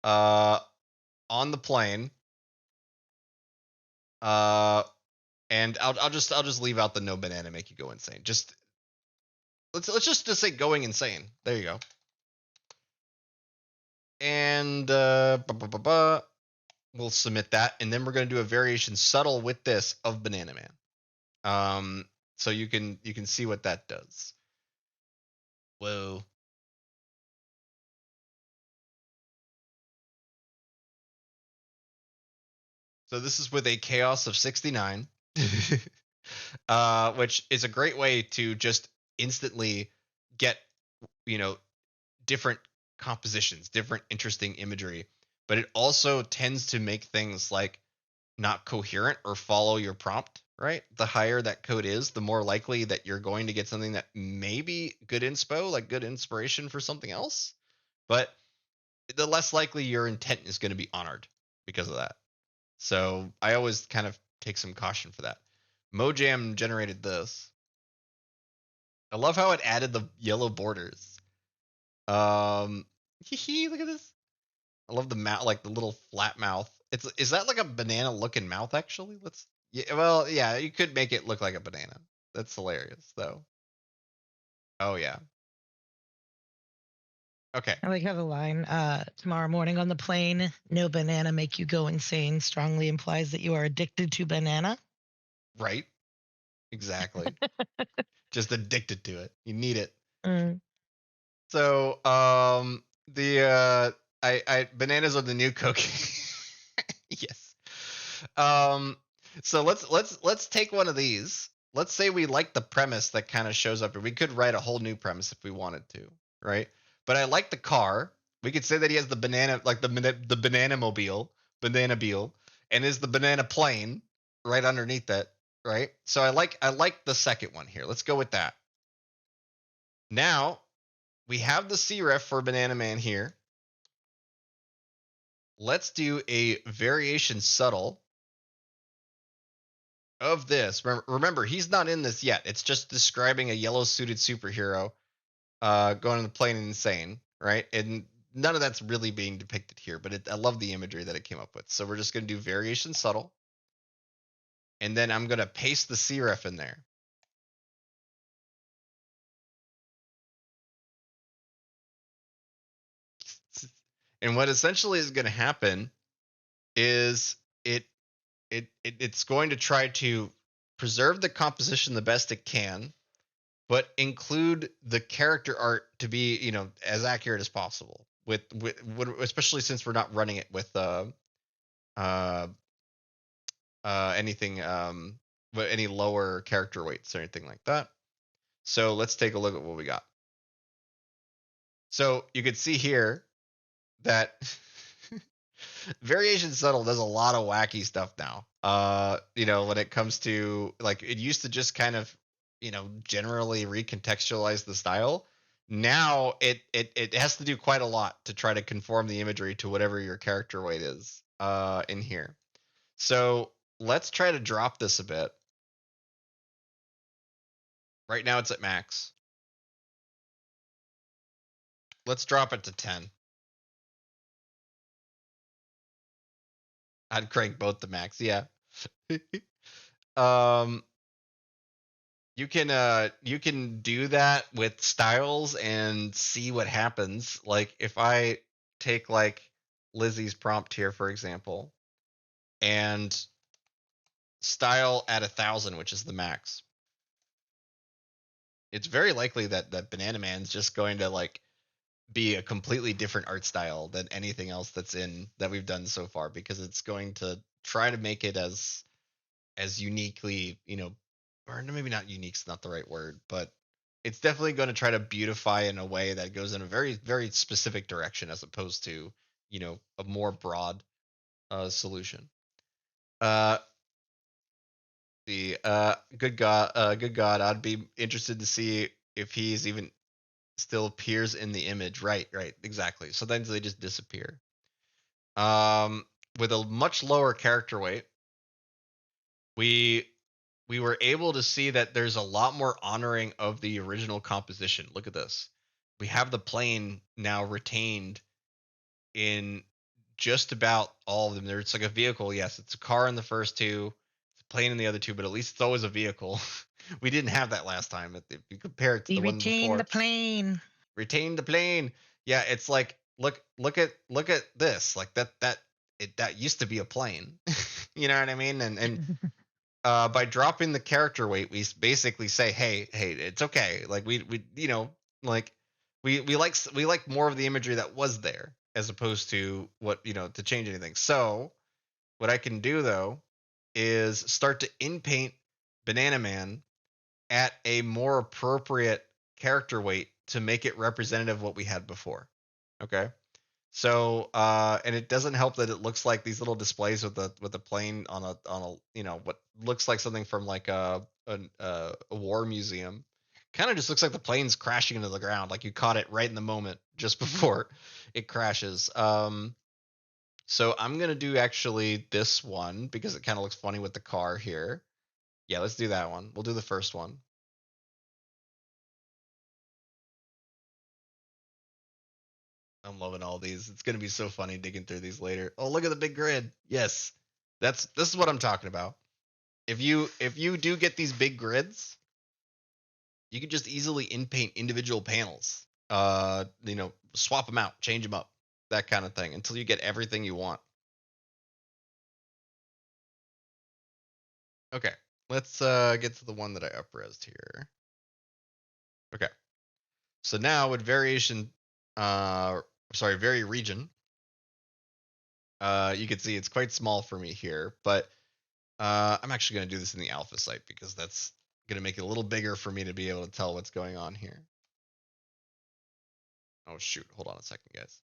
uh, on the plane. Uh, and I'll just leave out the no banana make you go insane. Just let's just say going insane. There you go. And we'll submit that, and then we're going to do a variation subtle with this of Bananaman. So you can see what that does. Whoa. So this is with a chaos of 69, which is a great way to just instantly get, you know, different compositions, different interesting imagery. But it also tends to make things like not coherent or follow your prompt, right? The higher that code is, the more likely that you're going to get something that may be good inspo, like good inspiration for something else, but the less likely your intent is going to be honored because of that. So I always kind of take some caution for that. Mojam generated this. I love how it added the yellow borders. Look at this. I love the mouth, like the little flat mouth. Is that like a banana looking mouth actually? Let's Yeah, well, yeah, you could make it look like a banana. That's hilarious though. Oh yeah. Okay. I like how the line, tomorrow morning on the plane, no banana make you go insane strongly implies that you are addicted to banana. Right. Exactly. Just addicted to it. You need it. Mm. So, the I bananas are the new cocaine. Yes. Um, so let's take one of these. Let's say we like the premise that kind of shows up, or we could write a whole new premise if we wanted to, right? But I like the car. We could say that he has the banana, like the banana mobile, banana beal, and is the banana plane right underneath that, right? So I like the second one here. Let's go with that. Now we have the C-ref for Banana Man here. Let's do a variation subtle of this. Remember, he's not in this yet. It's just describing a yellow suited superhero going on the plane and insane, right? And none of that's really being depicted here, but I love the imagery that it came up with. So we're just going to do variation subtle. And then I'm going to paste the C-ref in there. And what essentially is going to happen is it's going to try to preserve the composition the best it can, but include the character art to be, as accurate as possible. With especially since we're not running it with uh anything with any lower character weights or anything like that. So let's take a look at what we got. So you can see here that Variation Subtle does a lot of wacky stuff now. When it comes to, like, it used to just kind of, generally recontextualize the style. Now it has to do quite a lot to try to conform the imagery to whatever your character weight is in here. So let's try to drop this a bit. Right now it's at max. Let's drop it to 10. I'd crank both to max. Yeah. um you can do that with styles and see what happens. Like if I take like Lizzie's prompt here, for example, and style at 1,000, which is the max, it's very likely that Banana Man's just going to like be a completely different art style than anything else that we've done so far, because it's going to try to make it as uniquely, or maybe not unique's not the right word, but it's definitely going to try to beautify in a way that goes in a very, very specific direction, as opposed to, a more broad solution. Uh, the good God, I'd be interested to see if he's even still appears in the image. Right, exactly. So then they just disappear. With a much lower character weight, we we were able to see that there's a lot more honoring of the original composition. Look at this. We have the plane now retained in just about all of them. There's like a vehicle. Yes, it's a car in the first two, it's a plane in the other two, but at least it's always a vehicle. We didn't have that last time. If you compare it to We the one retain the before, plane. retain the plane. Yeah, it's like look at this. Like that used to be a plane. You know what I mean? And by dropping the character weight, we basically say, hey, it's okay. Like we like we like more of the imagery that was there as opposed to what to change anything. So what I can do though is start to inpaint Bananaman at a more appropriate character weight to make it representative of what we had before. Okay. So, and it doesn't help that it looks like these little displays with the plane on a what looks like something from like a war museum. Kind of just looks like the plane's crashing into the ground, like you caught it right in the moment just before it crashes. So I'm gonna do actually this one because it kind of looks funny with the car here. Yeah, let's do that one. We'll do the first one. I'm loving all these. It's gonna be so funny digging through these later. Oh, look at the big grid. Yes, this is what I'm talking about. If you do get these big grids, you can just easily inpaint individual panels. Swap them out, change them up, that kind of thing, until you get everything you want. Okay, let's get to the one that I upresed here. Okay, so now with variation, vary region, you can see it's quite small for me here, but I'm actually going to do this in the alpha site because that's going to make it a little bigger for me to be able to tell what's going on here. Oh shoot, hold on a second, guys.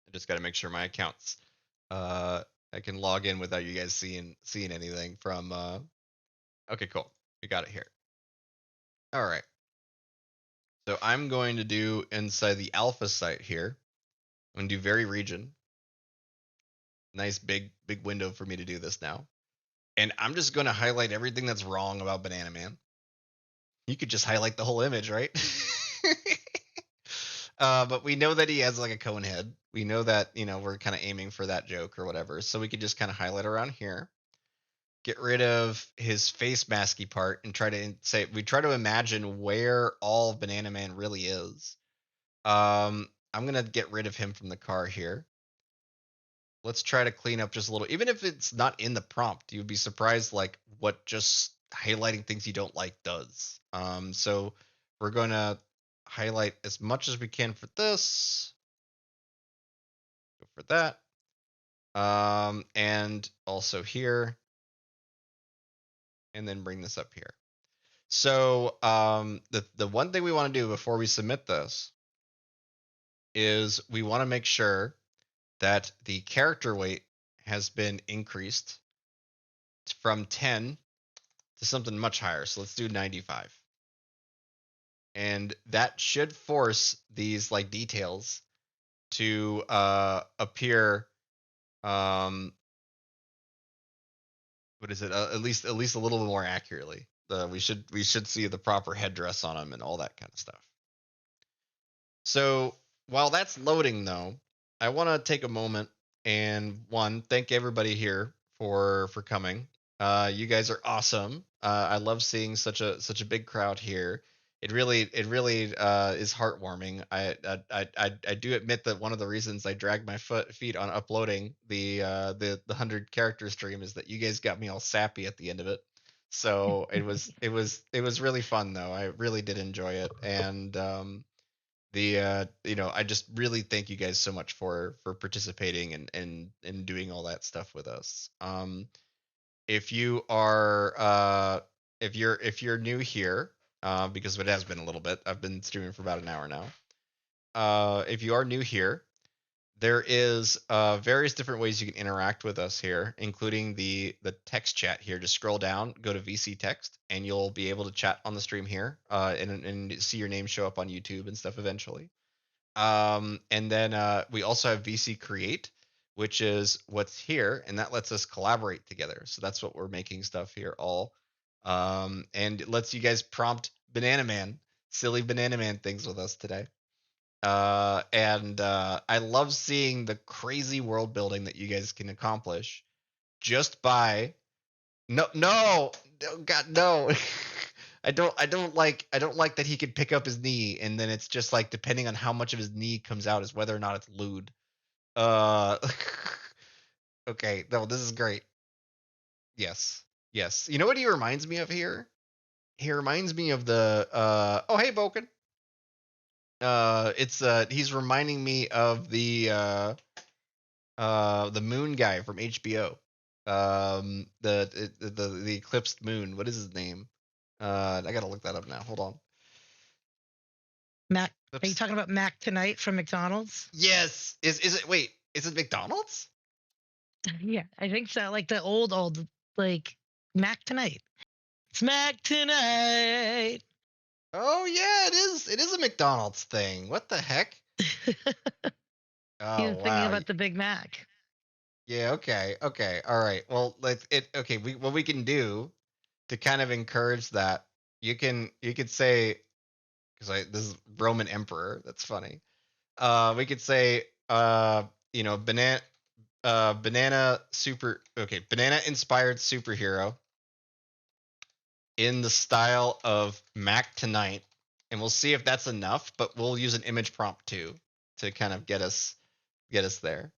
I just got to make sure my accounts uh I can log in without you guys seeing anything from okay, cool. We got it here. All right. So I'm going to do inside the alpha site here. I'm going to do vary region. Nice big window for me to do this now. And I'm just going to highlight everything that's wrong about Bananaman. You could just highlight the whole image, right? But we know that he has like a cone head. We know that, we're kind of aiming for that joke or whatever. So we could just kind of highlight around here. Get rid of his face masky part and we try to imagine where all of Bananaman really is. I'm gonna get rid of him from the car here. Let's try to clean up just a little, even if it's not in the prompt. You'd be surprised like what just highlighting things you don't like does. So we're gonna highlight as much as we can for this. Go for that. And also here, and then bring this up here. So the one thing we want to do before we submit this is we want to make sure that the character weight has been increased from 10 to something much higher. So let's do 95. And that should force these like details to appear what is it? At least a little bit more accurately. We should see the proper headdress on them and all that kind of stuff. So while that's loading, though, I want to take a moment and thank everybody here for coming. You guys are awesome. I love seeing such a big crowd here. It really is heartwarming. I do admit that one of the reasons I dragged my feet on uploading the 100 character stream is that you guys got me all sappy at the end of it. So it was really fun though. I really did enjoy it, and I just really thank you guys so much for participating and doing all that stuff with us. If you are if you're new here, because it has been a little bit, I've been streaming for about an hour now. If you are new here, there is various different ways you can interact with us here, including the text chat here. Just scroll down, go to VC text, and you'll be able to chat on the stream here, and see your name show up on YouTube and stuff eventually. And then we also have VC create, which is what's here, and that lets us collaborate together. So that's what we're making stuff here all. And it lets you guys prompt Bananaman, silly Bananaman things with us today. And I love seeing the crazy world building that you guys can accomplish just by no, God, no. I don't like that he could pick up his knee and then it's just like depending on how much of his knee comes out is whether or not it's lewd. Uh okay, no, this is great. Yes. Yes. You know what he reminds me of here? He reminds me of the oh hey Boken. It's he's reminding me of the moon guy from HBO. The eclipsed moon. What is his name? I gotta look that up now. Hold on. Mac, are you Eclipse. talking about Mac tonight from McDonald's? Yes. Is it? Wait. Is it McDonald's? Yeah, I think so. Like the old, like Mac tonight. It's Mac tonight. Oh yeah, it is. It is a McDonald's thing. What the heck? He Oh was thinking wow. about the Big Mac. Yeah. Okay. Okay. All right. Well, like it. Okay. What we can do to kind of encourage that, you could say because I this is Roman emperor. That's funny. We could say banana inspired superhero in the style of Mac tonight, and we'll see if that's enough. But we'll use an image prompt too to kind of get us there.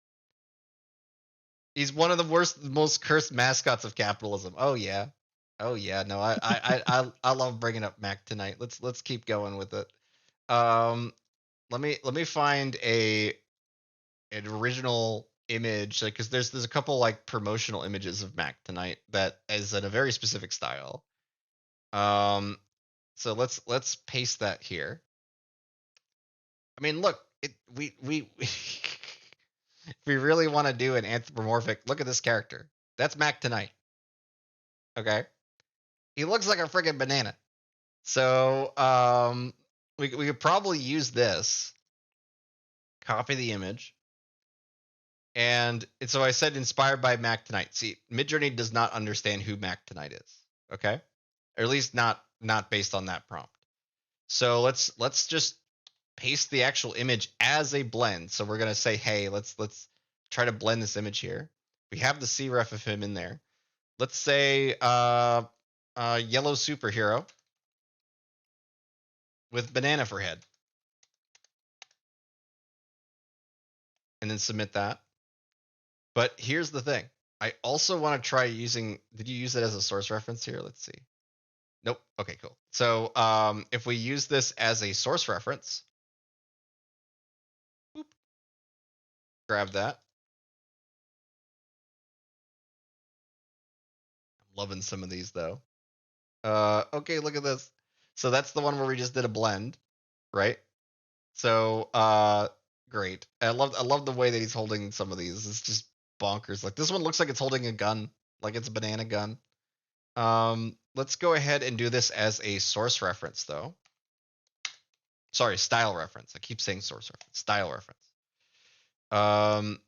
He's one of the worst, most cursed mascots of capitalism. Oh yeah, oh yeah. No, I love bringing up Mac tonight. Let's keep going with it. Um, let me find an original image, like because there's a couple like promotional images of Mac tonight that is in a very specific style. Um, so let's paste that here. I mean, look, we if we really want to do an anthropomorphic, look at this character. That's Mac tonight. Okay, he looks like a friggin' banana. So we could probably use this, copy the image, and so I said inspired by Mac tonight. See, Midjourney does not understand who Mac tonight is. Okay, or at least not based on that prompt. So let's just paste the actual image as a blend. So we're gonna say, hey, let's try to blend this image here. We have the C ref of him in there. Let's say yellow superhero with banana for head, and then submit that. But here's the thing. I also want to try using. Did you use it as a source reference here? Let's see. Nope. Okay, cool. So if we use this as a source reference, boop, grab that. I'm loving some of these though. Okay, look at this. So that's the one where we just did a blend, right? So great. I love the way that he's holding some of these. It's just bonkers. Like this one looks like it's holding a gun, like it's a banana gun. Let's go ahead and do this as a source reference though. Sorry, style reference. I keep saying source reference. Style reference. Um,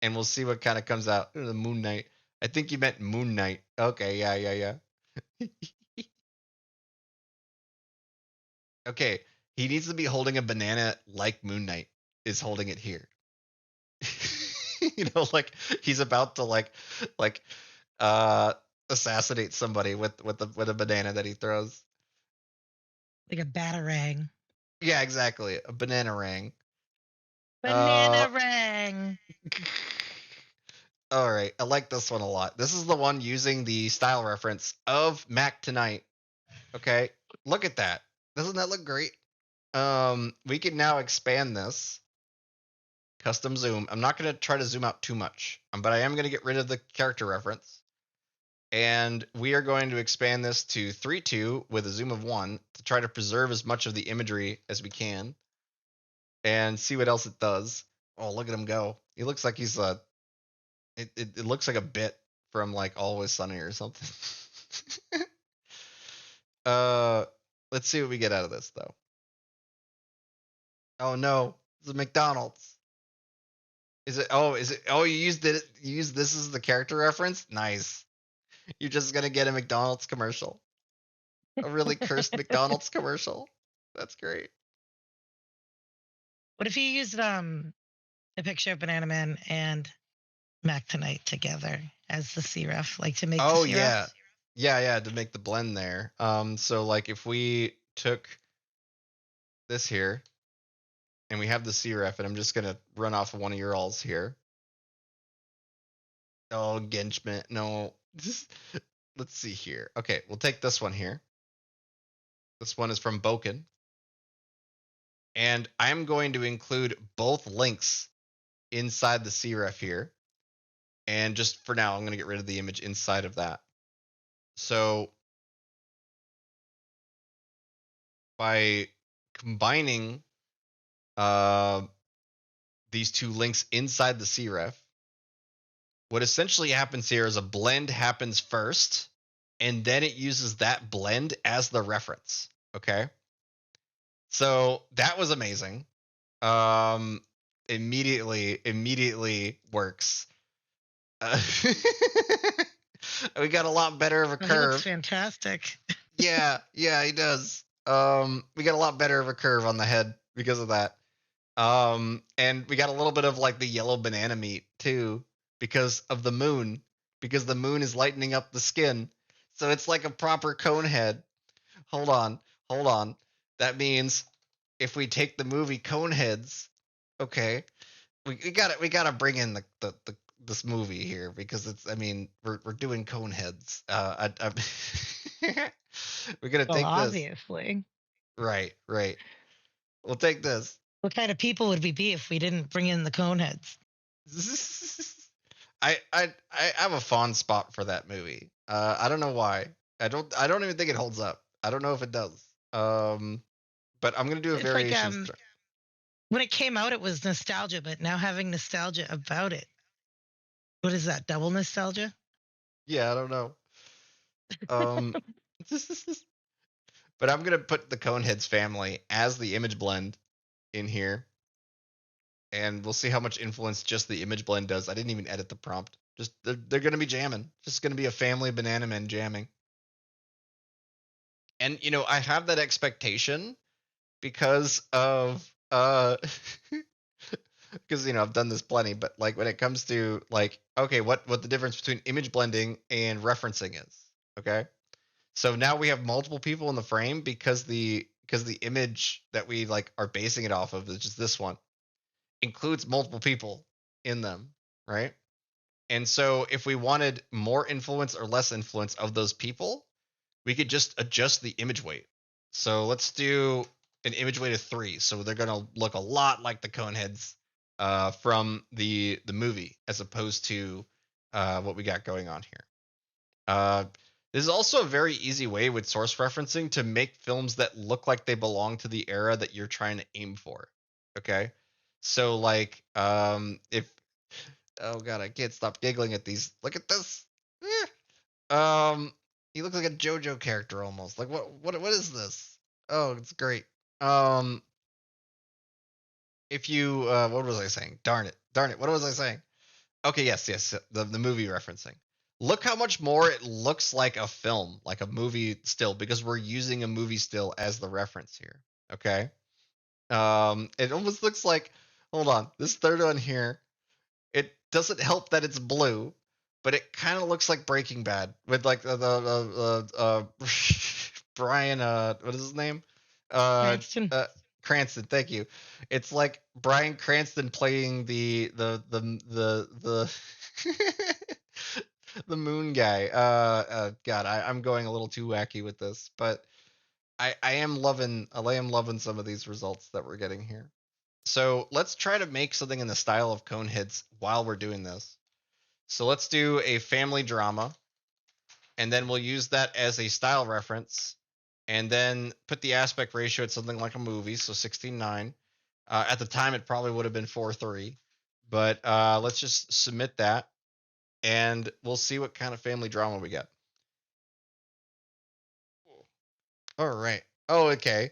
and we'll see what kind of comes out. The Moon Knight. I think you meant Moon Knight. Okay, yeah. Okay, he needs to be holding a banana like Moon Knight is holding it here. Like he's about to like uh assassinate somebody with a banana that he throws. Like a batarang. Yeah, exactly. A banana ring. Uh Banana rang. all right, I like this one a lot. This is the one using the style reference of Mac tonight. Okay, look at that. Doesn't that look great? We can now expand this. Custom zoom. I'm not going to try to zoom out too much, but I am going to get rid of the character reference. And we are going to expand this to 3:2 with a zoom of 1 to try to preserve as much of the imagery as we can and see what else it does. Oh, look at him go. He looks like he's it looks like a bit from like Always Sunny or something. uh let's see what we get out of this though. Oh no, it's a McDonald's. Is it you used it you used this as the character reference? Nice. You're just gonna get a McDonald's commercial. A really cursed McDonald's commercial. That's great. What if you used a picture of Bananaman and Mac Tonight together as the C-ref, like to make the Oh C-ref? yeah. Yeah, to make the blend there. So like if we took this here and we have the CRF, and I'm just gonna run off of one of your alls here. Oh, Genchman, no. Let's see here. Okay, we'll take this one here. This one is from Boken, and I'm going to include both links inside the CRF here. And just for now, I'm going to get rid of the image inside of that. So by combining uh, these two links inside the CREF, what essentially happens here is a blend happens first, and then it uses that blend as the reference. Okay. So that was amazing. Um, immediately works. Uh, we got a lot better of a Oh, he looks curve. fantastic. Yeah, he does. We got a lot better of a curve on the head because of that. And we got a little bit of like the yellow banana meat too because of the moon, because the moon is lightening up the skin. So it's like a proper cone head. Hold on, hold on. That means if we take the movie Coneheads, okay, we gotta bring in the this movie here because it's I mean we're doing Coneheads. We're gonna Well, take this. obviously. Right. We'll take this. What kind of people would we be if we didn't bring in the Coneheads? I have a fond spot for that movie. I don't know why. I don't even think it holds up. I don't know if it does. But I'm gonna do a It's like variations. when it came out, it was nostalgia, but now having nostalgia about it. What is that? Double nostalgia? Yeah, I don't know. Um, but I'm gonna put the Coneheads family as the image blend in here, and we'll see how much influence just the image blend does. I didn't even edit the prompt. Just they're gonna be jamming. Just gonna be a family Bananaman jamming. And I have that expectation because of because I've done this plenty, but like when it comes to like okay, what the difference between image blending and referencing is. Okay? So now we have multiple people in the frame because the image that we like are basing it off of is just this one includes multiple people in them, right? And so if we wanted more influence or less influence of those people, we could just adjust the image weight. So let's do an image weight of 3. So they're gonna look a lot like the Coneheads from the movie, as opposed to what we got going on here. Uh, this is also a very easy way with source referencing to make films that look like they belong to the era that you're trying to aim for. Okay, so like if oh god, I can't stop giggling at these. Look at this. Um, he looks like a JoJo character almost. Like what is this? Oh, it's great. Um, if you what was I saying? Darn it. What was I saying? Okay, yes. The movie referencing. Look how much more it looks like a film, like a movie still, because we're using a movie still as the reference here. Okay. It almost looks like. Hold on, this third one here. It doesn't help that it's blue, but it kind of looks like Breaking Bad with like the Brian. What is his name? Uh, Cranston. uh, Cranston. Thank you. It's like Brian Cranston playing the the moon guy. God, I'm going a little too wacky with this, but I am loving some of these results that we're getting here. So let's try to make something in the style of Coneheads while we're doing this. So let's do a family drama, and then we'll use that as a style reference, and then put the aspect ratio at something like a movie, so 16:9. At the time, it probably would have been 4:3. But let's just submit that, and we'll see what kind of family drama we get. All right. Oh, okay.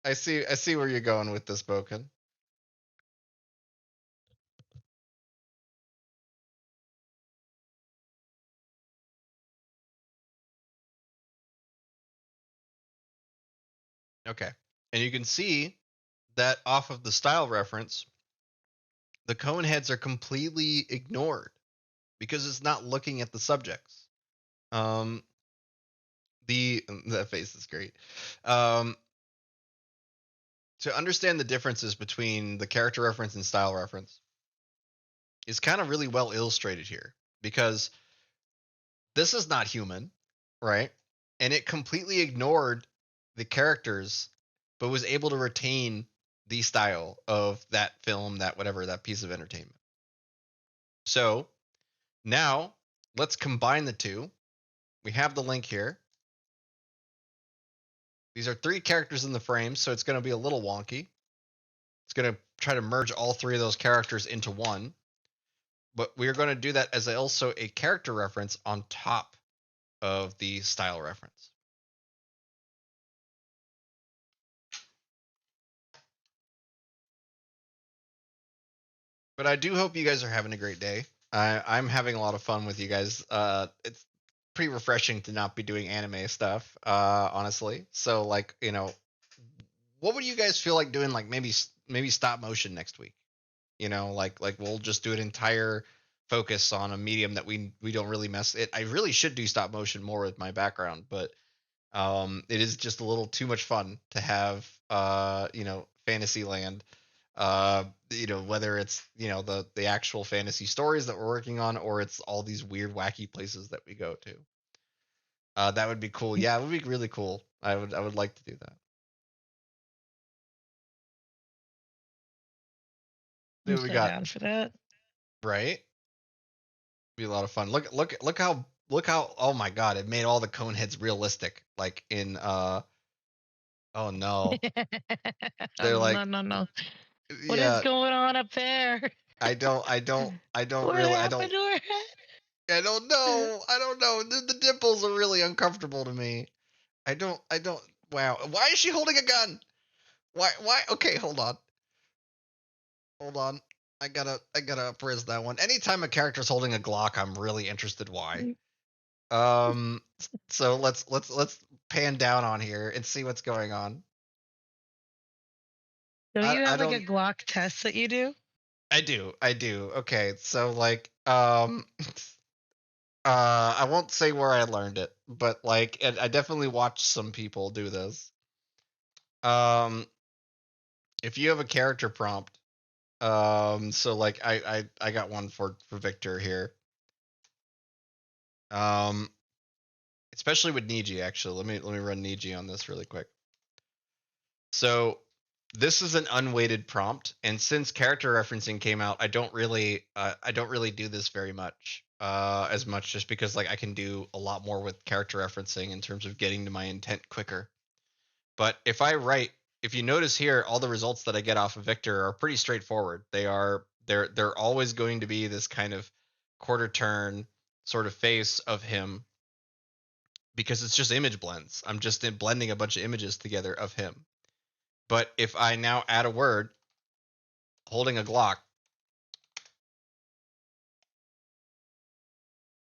I see where you're going with this, Boken. Okay. And you can see that off of the style reference, the cone heads are completely ignored because it's not looking at the subjects. Um, the that face is great. Um, to understand the differences between the character reference and style reference is kind of really well illustrated here because this is not human, right? And it completely ignored the characters, but was able to retain the style of that film, that whatever, that piece of entertainment. So now let's combine the two. We have the link here. These are three characters in the frame, so it's going to be a little wonky. It's going to try to merge all three of those characters into one. But we're going to do that as also a character reference on top of the style reference. But I do hope you guys are having a great day. I'm having a lot of fun with you guys. It's pretty refreshing to not be doing anime stuff, honestly. So, like, what would you guys feel like doing? Like maybe stop motion next week. Like we'll just do an entire focus on a medium that we don't really mess it. I really should do stop motion more with my background, but it is just a little too much fun to have Fantasyland, whether it's the actual fantasy stories that we're working on, or it's all these weird wacky places that we go to. That would be cool. Yeah, it would be really cool. I would like to do that. I'm There we so got. down for that. Right, be a lot of fun. Look how oh my god, it made all the cone heads realistic, like in oh no, they're No, like, no, no. What is yeah. going on up there? I don't What really, happened to her head? I don't know. The dimples are really uncomfortable to me. I don't. Wow. Why is she holding a gun? Why? Okay, hold on. I gotta appraise that one. Anytime a character's holding a Glock, I'm really interested. Why? Um. So let's pan down on here and see what's going on. Don't I you I have like a don't. Glock test that you do? I do. Okay. So like I won't say where I learned it, but like I definitely watched some people do this. Um, if you have a character prompt, so like I got one for Victor here. Um, especially with Niji actually. Let me run Niji on this really quick. So this is an unweighted prompt, and since character referencing came out, I don't really do this very much. As much just because like I can do a lot more with character referencing in terms of getting to my intent quicker. But if you notice here, all the results that I get off of Victor are pretty straightforward. They're always going to be this kind of quarter turn sort of face of him because it's just image blends. I'm just blending a bunch of images together of him. But if I now add a word holding a Glock,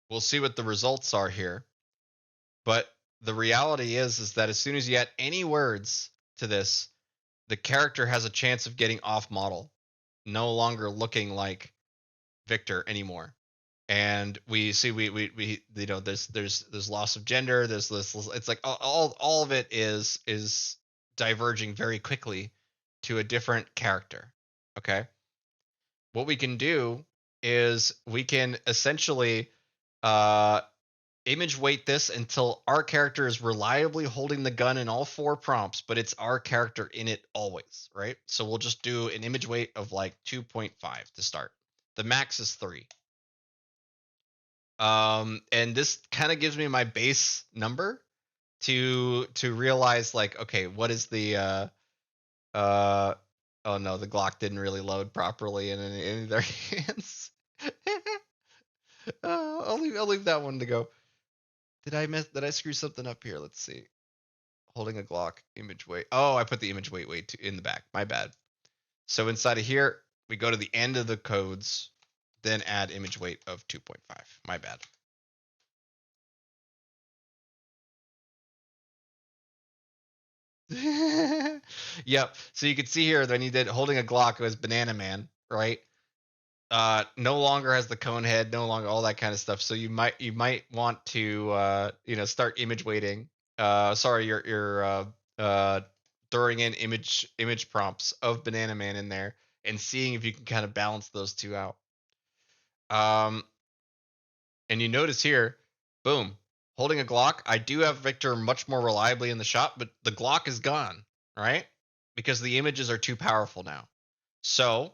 we'll see what the results are here. But the reality is that as soon as you add any words to this, the character has a chance of getting off model, no longer looking like Victor anymore. And we see we there's loss of gender, there's this, it's like all of it is diverging very quickly to a different character. Okay? What we can do is we can essentially uh image weight this until our character is reliably holding the gun in all four prompts, but it's our character in it always, right? So we'll just do an image weight of like 2.5 to start. The max is 3. And this kind of gives me my base number to realize like, okay, what is the Oh no, the Glock didn't really load properly in any of their hands. I'll leave that one to go. Did I screw something up here? Let's see. Holding a Glock, image weight. Oh, I put the image weight in the back. My bad. So inside of here, we go to the end of the codes, then add image weight of 2.5. My bad. Yep. So you can see here that when you did holding a Glock, it was Bananaman, right? No longer has the cone head, no longer all that kind of stuff. So you might want to start image weighting. Sorry, you're throwing in image prompts of Bananaman in there and seeing if you can kind of balance those two out. Um, and you notice here, boom, holding a Glock. I do have Victor much more reliably in the shot, but the Glock is gone, right? Because the images are too powerful now. So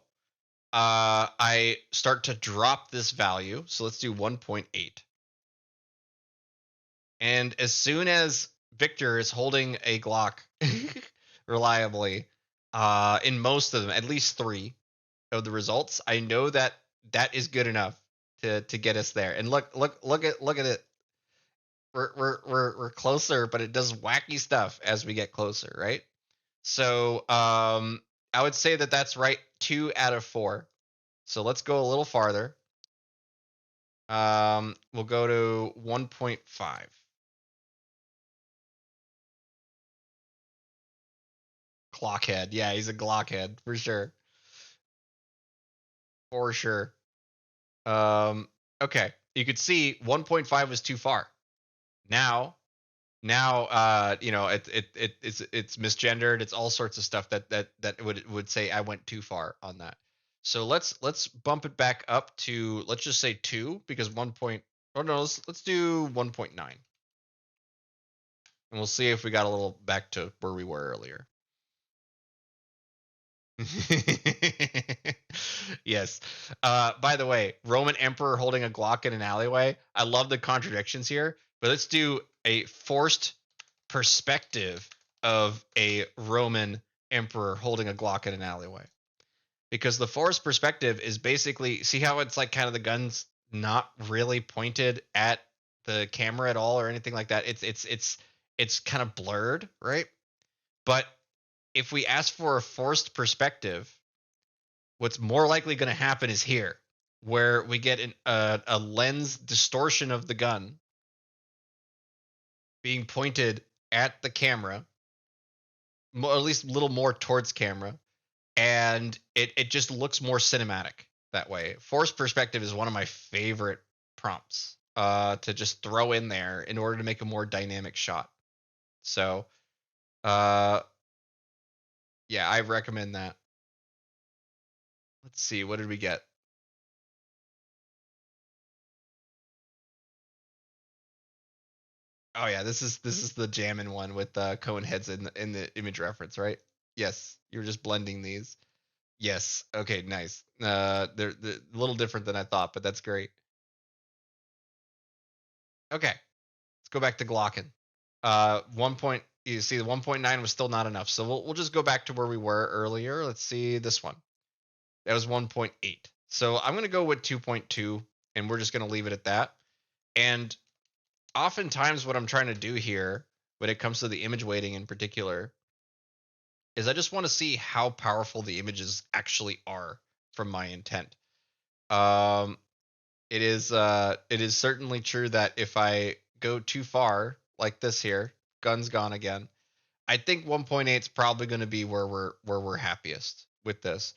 I start to drop this value. So let's do 1.8. And as soon as Victor is holding a Glock reliably, in most of them, at least 3 of the results, I know that that is good enough to get us there. And look at it. We're closer, but it does wacky stuff as we get closer, right? So I would say that that's right 2 out of 4. So let's go a little farther. We'll go to 1.5. Glockhead. Yeah, he's a Glockhead for sure. For sure. Okay. You could see 1.5 was too far. Now, it's misgendered. It's all sorts of stuff that would say I went too far on that. So let's bump it back up to, let's just say 2, because 1 point, oh no, let's do 1.9. And we'll see if we got a little back to where we were earlier. Yes. By the way, Roman emperor holding a Glock in an alleyway. I love the contradictions here, but let's do a forced perspective of a Roman emperor holding a Glock in an alleyway. Because the forced perspective is basically, see how it's like kind of the gun's not really pointed at the camera at all or anything like that. It's kind of blurred, right? But if we ask for a forced perspective, what's more likely going to happen is here, where we get a lens distortion of the gun being pointed at the camera, or at least a little more towards camera, and it just looks more cinematic that way. Forced perspective is one of my favorite prompts to just throw in there in order to make a more dynamic shot. So, uh, yeah, I recommend that. Let's see, what did we get? Oh yeah, this is the jammin' one with cone heads in the image reference, right? Yes, you're just blending these. Yes. Okay, nice. They're a little different than I thought, but that's great. Okay, let's go back to Glocken. You see, the 1.9 was still not enough, so we'll just go back to where we were earlier. Let's see this one. That was 1.8. So I'm gonna go with 2.2, and we're just gonna leave it at that. And oftentimes, what I'm trying to do here, when it comes to the image weighting in particular, is I just want to see how powerful the images actually are from my intent. Um, it is certainly true that if I go too far, like this here, gun's gone again. I think 1.8 is probably going to be where we're happiest with this.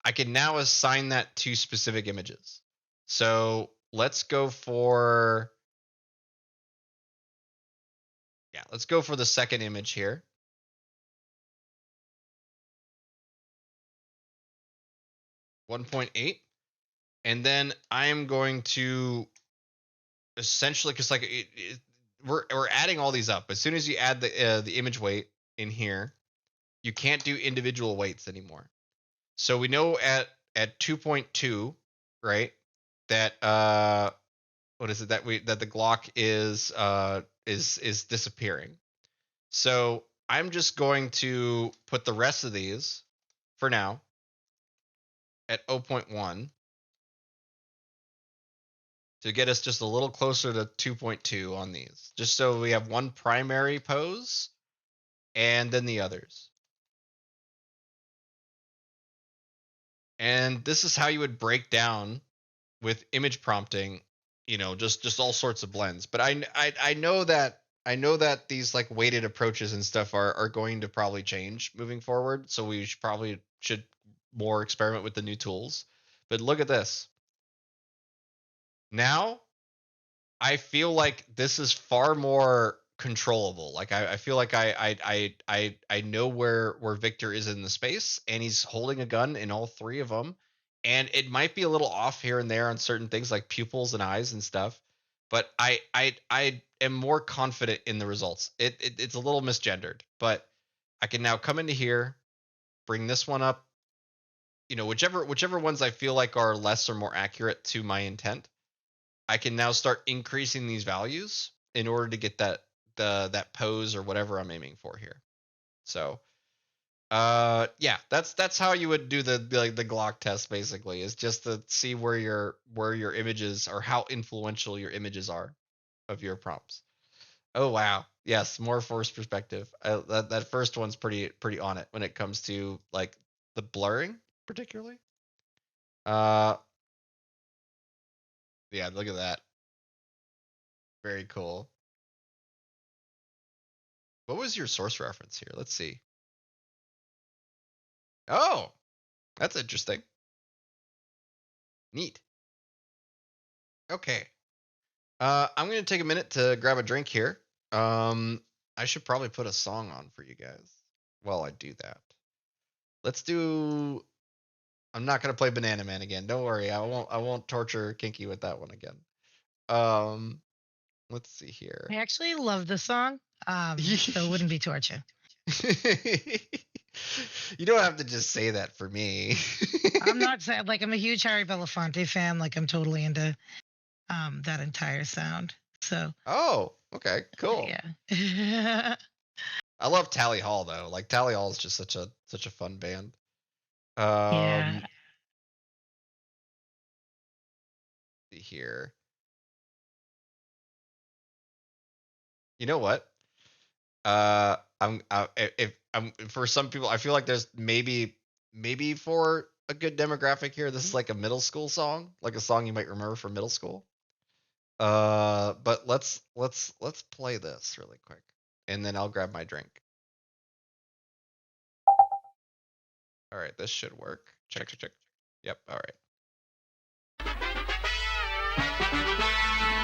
I can now assign that to specific images. So let's go for, yeah, let's go for the second image here. 1.8. And then I'm going to essentially, because like we're adding all these up. As soon as you add the image weight in here, you can't do individual weights anymore. So we know at 2.2, right? That what is it that the Glock is disappearing. So I'm just going to put the rest of these for now at 0.1 to get us just a little closer to 2.2 on these, just so we have one primary pose and then the others. And this is how you would break down with image prompting, just all sorts of blends. But I know that these like weighted approaches and stuff are going to probably change moving forward. So we should more experiment with the new tools. But look at this. Now I feel like this is far more controllable. Like I feel like I know where Victor is in the space, and he's holding a gun in all three of them. And it might be a little off here and there on certain things like pupils and eyes and stuff, but I am more confident in the results. It's a little misgendered, but I can now come into here, bring this one up, whichever ones I feel like are less or more accurate to my intent. I can now start increasing these values in order to get that pose or whatever I'm aiming for here. So yeah, that's how you would do the Glock test basically, is just to see where your images, or how influential your images are of your prompts. Oh wow. Yes, more force perspective. That first one's pretty on it when it comes to like the blurring particularly. Uh yeah, look at that. Very cool. What was your source reference here? Let's see. Oh, that's interesting. Neat. Okay. I'm gonna take a minute to grab a drink here. I should probably put a song on for you guys while I do that. Let's do. I'm not gonna play Bananaman again. Don't worry. I won't torture Kinky with that one again. Um, let's see I here. actually love the song, so it wouldn't be torture. You don't have to just say that for me. I'm not saying like I'm a huge Harry Belafonte fan. Like I'm totally into that entire sound. So Oh, okay, cool. yeah. I love Tally Hall though. Like Tally Hall is just such a fun band. Yeah. See here. You know what? If I'm for some people, I feel like there's maybe for a good demographic here, this is like a middle school song, like a song you might remember from middle school. But let's play this really quick, and then I'll grab my drink. All right, this should work. Check, check, check. Yep. All right.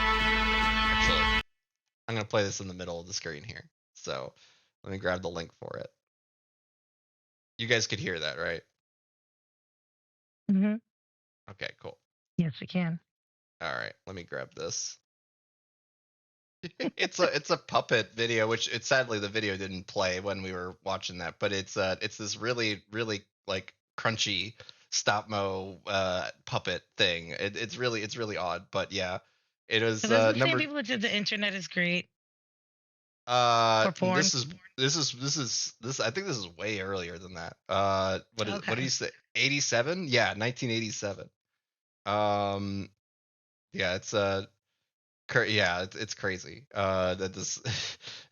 Actually, I'm gonna play this in the middle of the screen here. So let me grab the link for it. You guys could hear that, right? Hmm. Okay, cool. Yes, we can. All right, let me grab this. It's a puppet video, which it sadly the video didn't play when we were watching that, but it's this really like crunchy stop mo puppet thing. It's really odd, but yeah, it So was those are the same number. people that did the internet is great for porn. This I think this is way earlier than that. What do you Okay. say? 87? Yeah, 1987. Um, yeah, it's crazy. That this,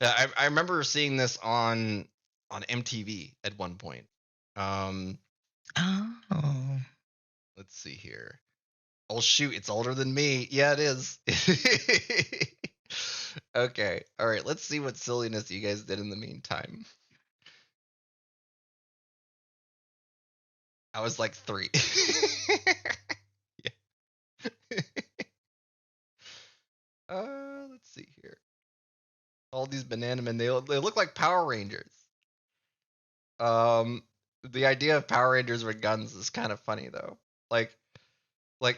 I remember seeing this on MTV at one point. Um, Oh. let's see here. Oh shoot, it's older than me. Yeah, it is. Okay, all right. Let's see what silliness you guys did in the meantime. I was like 3. Yeah. Let's see here. All these Bananamen, they look like Power Rangers. Um, the idea of Power Rangers with guns is kind of funny though. Like,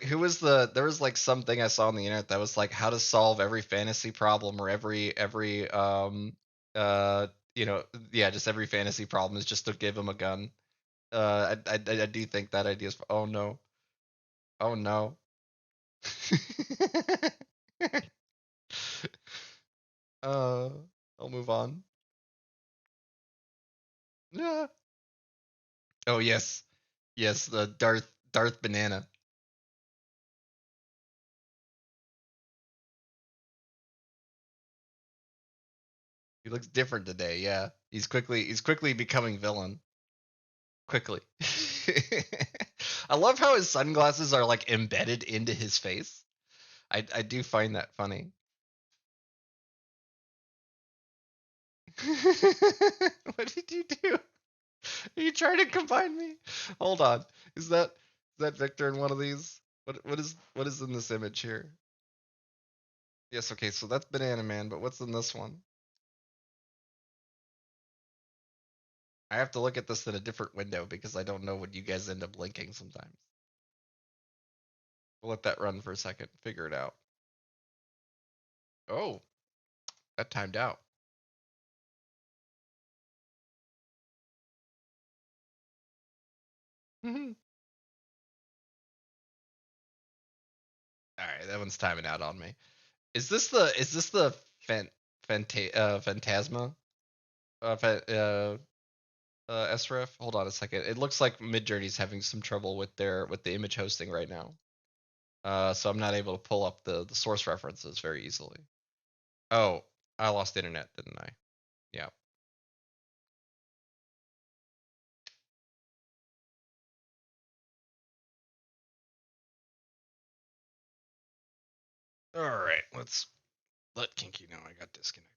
who was there was like something I saw on the internet that was like how to solve every fantasy problem, or every uh you know yeah, just every fantasy problem is just to give them a gun. I do think that idea is, oh no, oh no. uh I'll move on. Yeah. Oh yes, yes, the Darth Banana. He looks different today. Yeah, he's quickly becoming villain. Quickly. I love how his sunglasses are like embedded into his face. I do find that funny. What did you do? Are you trying to combine me? Hold on. Is that Victor in one of these? What is in this image here? Yes, okay, so that's Banana Man, but what's in this one? I have to look at this in a different window because I don't know when you guys end up linking sometimes. We'll let that run for a second, figure it out. Oh, that timed out. All right, that one's timing out on me. Is this the Phantasma SREF? Hold on a second. It looks like Midjourney's having some trouble with the image hosting right now. So I'm not able to pull up the source references very easily. Oh, I lost internet, didn't I? Yeah. All right, let's let Kinky know I got disconnected.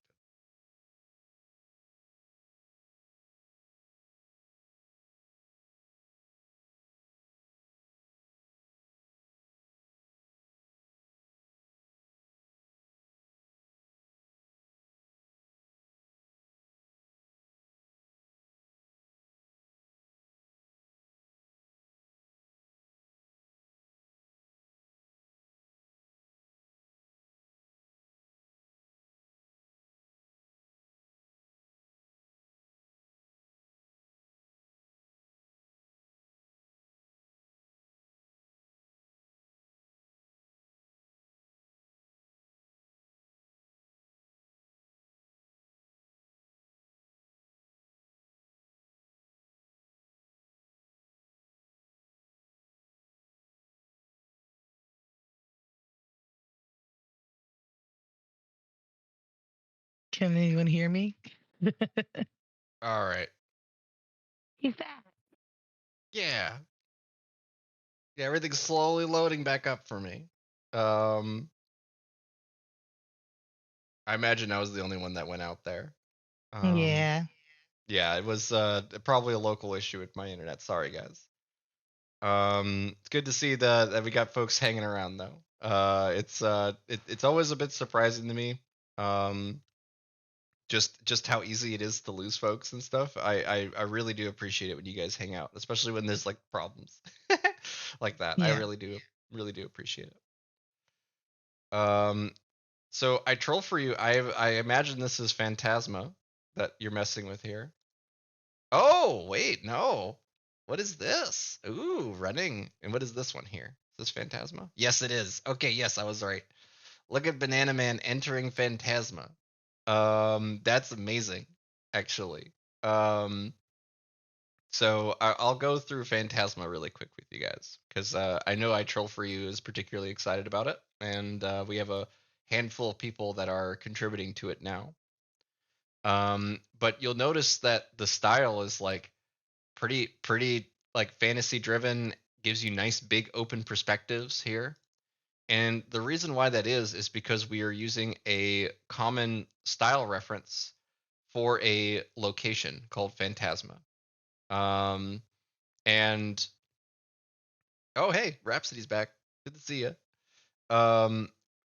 Can anyone hear me? All right. He's back. Yeah. Yeah, everything's slowly loading back up for me. Um, I imagine I was the only one that went out there. Um, Yeah. yeah, it was probably a local issue with my internet. Sorry, guys. It's good to see that we got folks hanging around though. It's always a bit surprising to me. Um, just how easy it is to lose folks and stuff. I really do appreciate it when you guys hang out, especially when there's like problems like that. I Yeah. really do appreciate it. So I troll for you. I imagine this is Phantasma that you're messing with here. Oh, wait, no. What is this? Ooh, running. And what is this one here? Is this Phantasma? Yes, it is. Okay, yes, I was right. Look at Banana Man entering Phantasma. That's amazing, actually. Um, so I'll go through Phantasma really quick with you guys because I know I Troll for You is particularly excited about it, and we have a handful of people that are contributing to it now. But you'll notice that the style is like pretty like fantasy driven, gives you nice big open perspectives here. And the reason why that is because we are using a common style reference for a location called Phantasma. Um, and oh hey, Rhapsody's back. Good to see you. Um,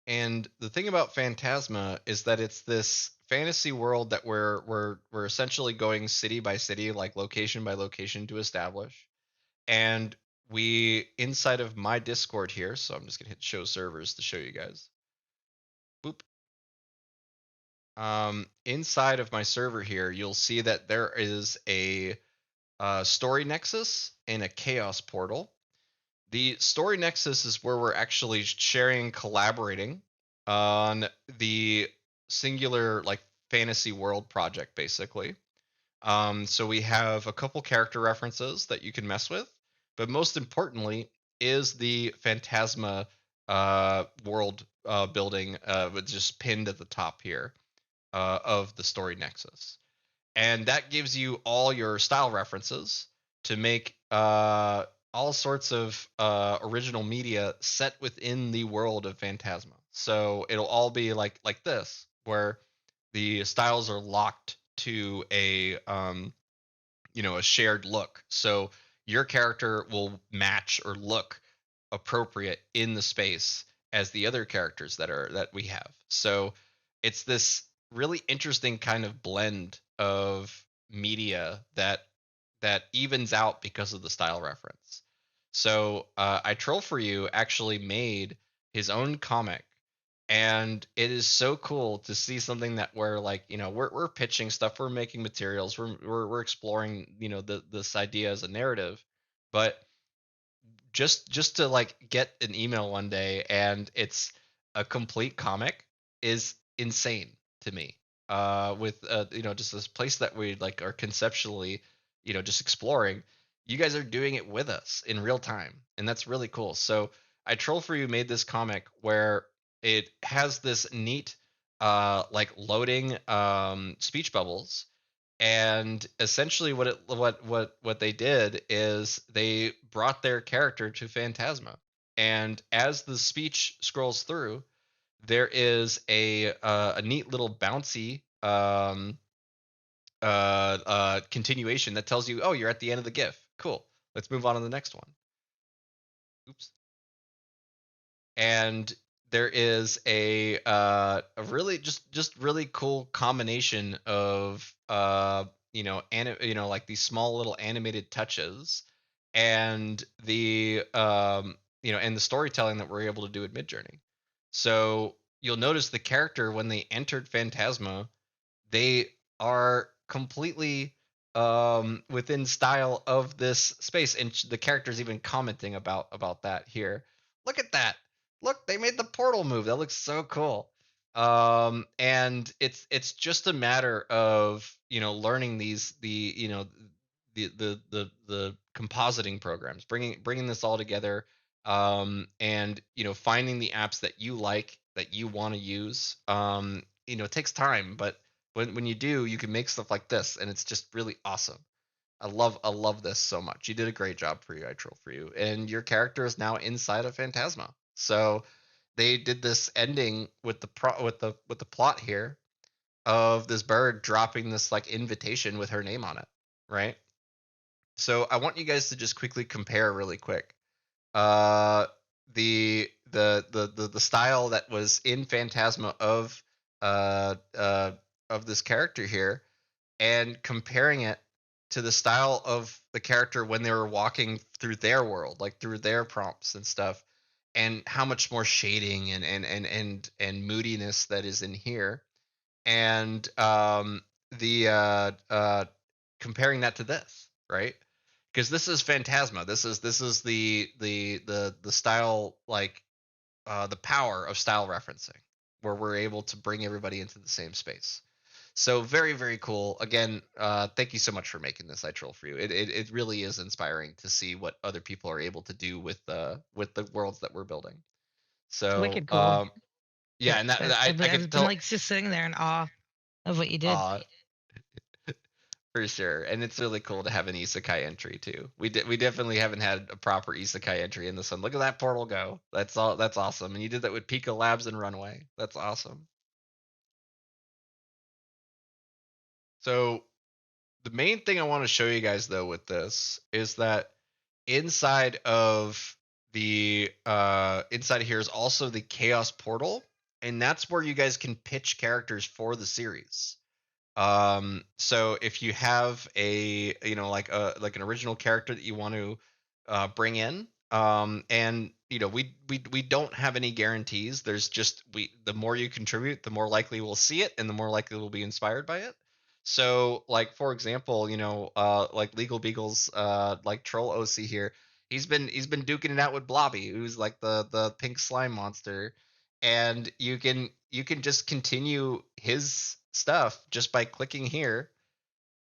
and the thing about Phantasma is that it's this fantasy world that we're essentially going city by city, like location by location to establish. And we inside of my Discord here, so I'm just gonna hit show servers to show you guys. Boop. Inside of my server here, you'll see that there is a story nexus and a chaos portal. The story nexus is where we're actually sharing, collaborating on the singular like fantasy world project, basically. So we have a couple character references that you can mess with, but most importantly is the Phantasma world building, with just pinned at the top here of the story nexus, and that gives you all your style references to make all sorts of original media set within the world of Phantasma. So it'll all be like this, where the styles are locked to a shared look. So your character will match or look appropriate in the space as the other characters that we have. So it's this really interesting kind of blend of media that evens out because of the style reference. So I Troll for You actually made his own comic, and it is so cool to see something that we're pitching stuff, we're making materials, we're exploring this idea as a narrative, but just to get an email one day and it's a complete comic is insane to me. With just this place that we are conceptually just exploring, you guys are doing it with us in real time, and that's really cool. So I Troll for You made this comic where it has this neat loading speech bubbles, and essentially what they did is they brought their character to Phantasma, and as the speech scrolls through, there is a neat little bouncy continuation that tells you, oh, you're at the end of the GIF. Cool, let's move on to the next one. Oops. And there is a really just really cool combination of like these small little animated touches, and the storytelling that we're able to do at Midjourney. So you'll notice the character when they entered Phantasma, they are completely within style of this space, and the characters even commenting about that here. Look at that. Look, they made the portal move. That looks so cool. And it's just a matter of learning the compositing programs, bringing this all together, and finding the apps that you like, that you want to use. It takes time, but when you do, you can make stuff like this, and it's just really awesome. I love this so much. You did a great job for you, I Troll for You, and your character is now inside of Phantasma. So they did this ending with the plot here of this bird dropping this invitation with her name on it, right? So I want you guys to just quickly compare really quick. Uh, the style that was in Phantasma uh uh of this character here, and comparing it to the style of the character when they were walking through their world, like through their prompts and stuff, and how much more shading and moodiness that is in here, and the comparing that to this, right? Because this is Phantasma. This is the style, the power of style referencing, where we're able to bring everybody into the same space. So very, very cool. Again, thank you so much for making this I Troll for You. It really is inspiring to see what other people are able to do with the worlds that we're building. It's So wicked cool. yeah, and that I've, I I've could been tell. like just sitting there in awe of what you did. uh for sure. And it's really cool to have an isekai entry too. We definitely haven't had a proper isekai entry in this one. Look at that portal go. That's awesome. And you did that with Pika Labs and Runway. That's awesome. So the main thing I want to show you guys though with this is that inside of the inside here is also the Chaos Portal, and that's where you guys can pitch characters for the series. So if you have a like an original character that you want to bring in, and we don't have any guarantees. There's just we the more you contribute, the more likely we'll see it, and the more likely we'll be inspired by it. So like for example, like Legal Beagle's like Troll OC here, he's been duking it out with Blobby, who's like the pink slime monster, and you can just continue his stuff just by clicking here,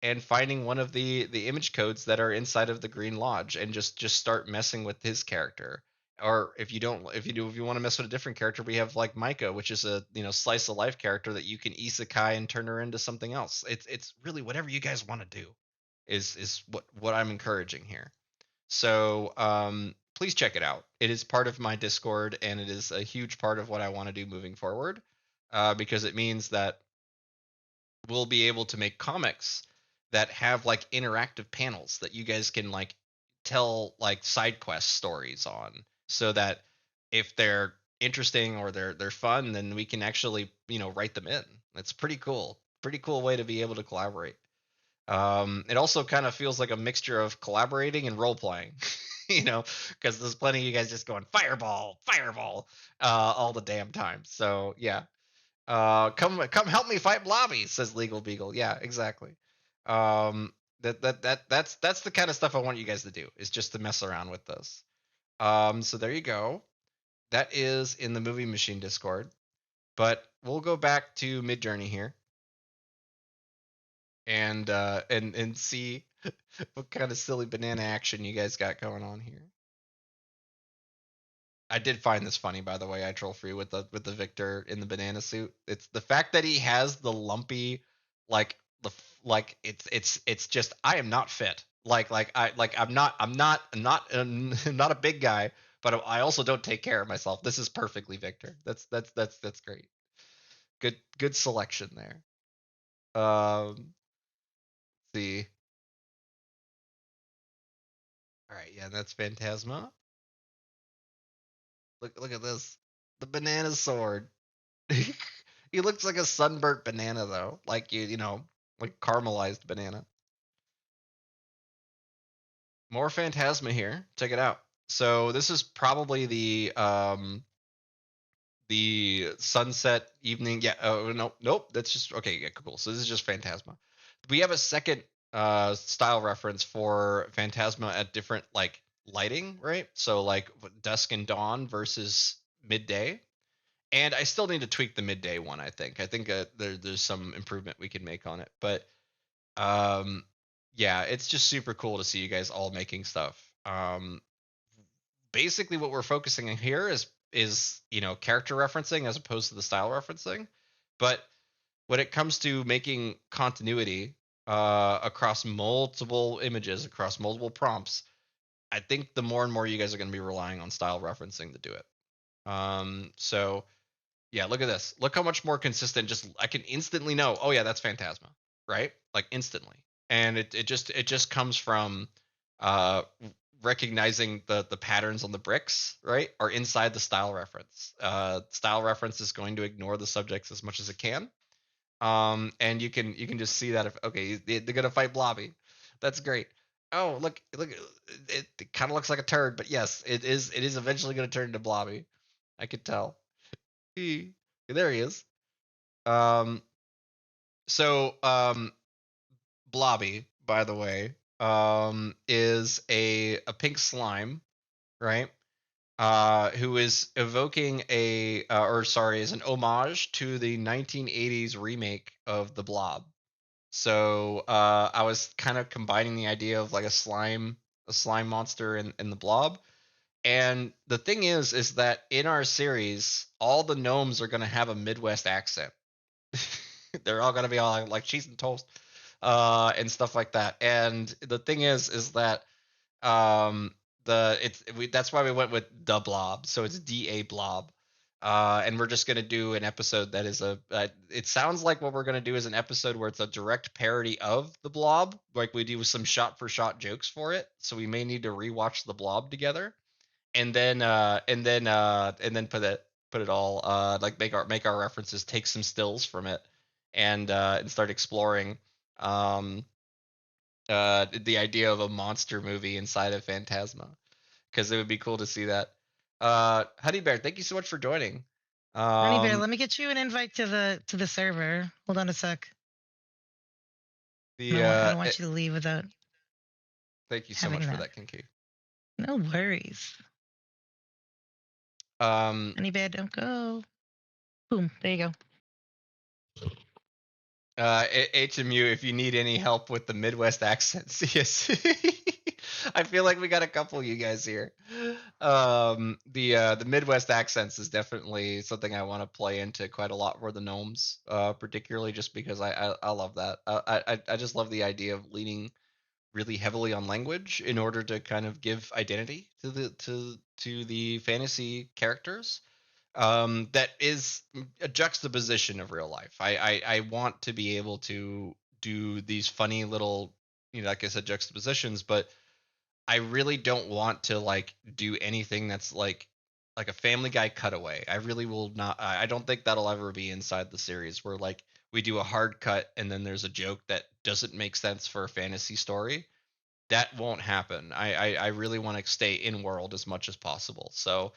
and finding one of the image codes that are inside of the Green Lodge and just start messing with his character. Or if you don't, if you want to mess with a different character, we have like Micah, which is a slice of life character that you can isekai and turn her into something else. It's really whatever you guys want to do is what I'm encouraging here. So please check it out. It is part of my Discord, and it is a huge part of what I want to do moving forward, because it means that we'll be able to make comics that have like interactive panels that you guys can like tell like side quest stories on, so that if they're interesting or they're fun, then we can actually write them in. It's pretty cool way to be able to collaborate. It also kind of feels like a mixture of collaborating and role playing, because there's plenty of you guys just going fireball, fireball, all the damn time. So yeah, come help me fight Blobby, says Legal Beagle. Yeah, exactly. That's the kind of stuff I want you guys to do, is just to mess around with this. So there you go. That is in the Movie Machine Discord, but we'll go back to Midjourney here and see what kind of silly banana action you guys got going on here. I did find this funny, by the way. I troll free with the Victor in the banana suit. It's the fact that he has the lumpy, like like it's just I am not fit. I'm not a big guy, but I also don't take care of myself. This is perfectly Victor. That's great. Good selection there. See. All right, yeah, that's Phantasma. Look at this. The banana sword. He looks like a sunburnt banana though. Like like caramelized banana. More Phantasma here. Check it out. So this is probably the sunset evening. Yeah, oh no, nope. That's just okay, yeah, cool. So this is just Phantasma. We have a second style reference for Phantasma at different like lighting, right? So like dusk and dawn versus midday. And I still need to tweak the midday one. I think there's some improvement we can make on it. But um, yeah, it's just super cool to see you guys all making stuff. Basically, what we're focusing on here is character referencing as opposed to the style referencing. But when it comes to making continuity across multiple images, across multiple prompts, I think the more and more you guys are going to be relying on style referencing to do it. So yeah, look at this. Look how much more consistent. Just I can instantly know. Oh yeah, that's Phantasma, right? Like instantly, and it just comes from uh recognizing the patterns on the bricks, right? Are inside the style reference. Style reference is going to ignore the subjects as much as it can. And you can just see that if okay, they're gonna fight Blobby. That's great. Oh look, it kind of looks like a turd, but yes, it is eventually gonna turn into Blobby. I could tell. There he is. Um, so Blobby, by the way, is a pink slime, right? Who is evoking or sorry, is an homage to the 1980s remake of The Blob. So I was kind of combining the idea of like a slime monster in The Blob. And the thing is that in our series, all the gnomes are going to have a Midwest accent. They're all gonna be all like cheese and toast, and stuff like that. And the thing is that that's why we went with the Blob. So it's Da Blob. And we're just gonna do an episode that is it sounds like what we're gonna do is an episode where it's a direct parody of the Blob, like we do with some shot for shot jokes for it. So we may need to rewatch the Blob together, and then put it all like make our references, take some stills from it, and start exploring um the idea of a monster movie inside of Phantasma, because it would be cool to see that. Honey Bear, thank you so much for joining. Honey Bear, um let me get you an invite to the server. Hold on a sec. the I don't want you to leave without thank you so much having for that. that, Kinky. No worries. um Honey Bear, don't go. Boom. There you go. HMU, if you need any help with the Midwest accents, yes. I feel like we got a couple of you guys here. The Midwest accents is definitely something I want to play into quite a lot for the gnomes, particularly just because I love that. I just love the idea of leaning really heavily on language in order to kind of give identity to the fantasy characters. That is a juxtaposition of real life. I want to be able to do these funny little, like I said, juxtapositions, but I really don't want to like do anything that's like a Family Guy cutaway. I really will not. I don't think that'll ever be inside the series where like we do a hard cut and then there's a joke that doesn't make sense for a fantasy story. That won't happen. I really want to stay in world as much as possible. So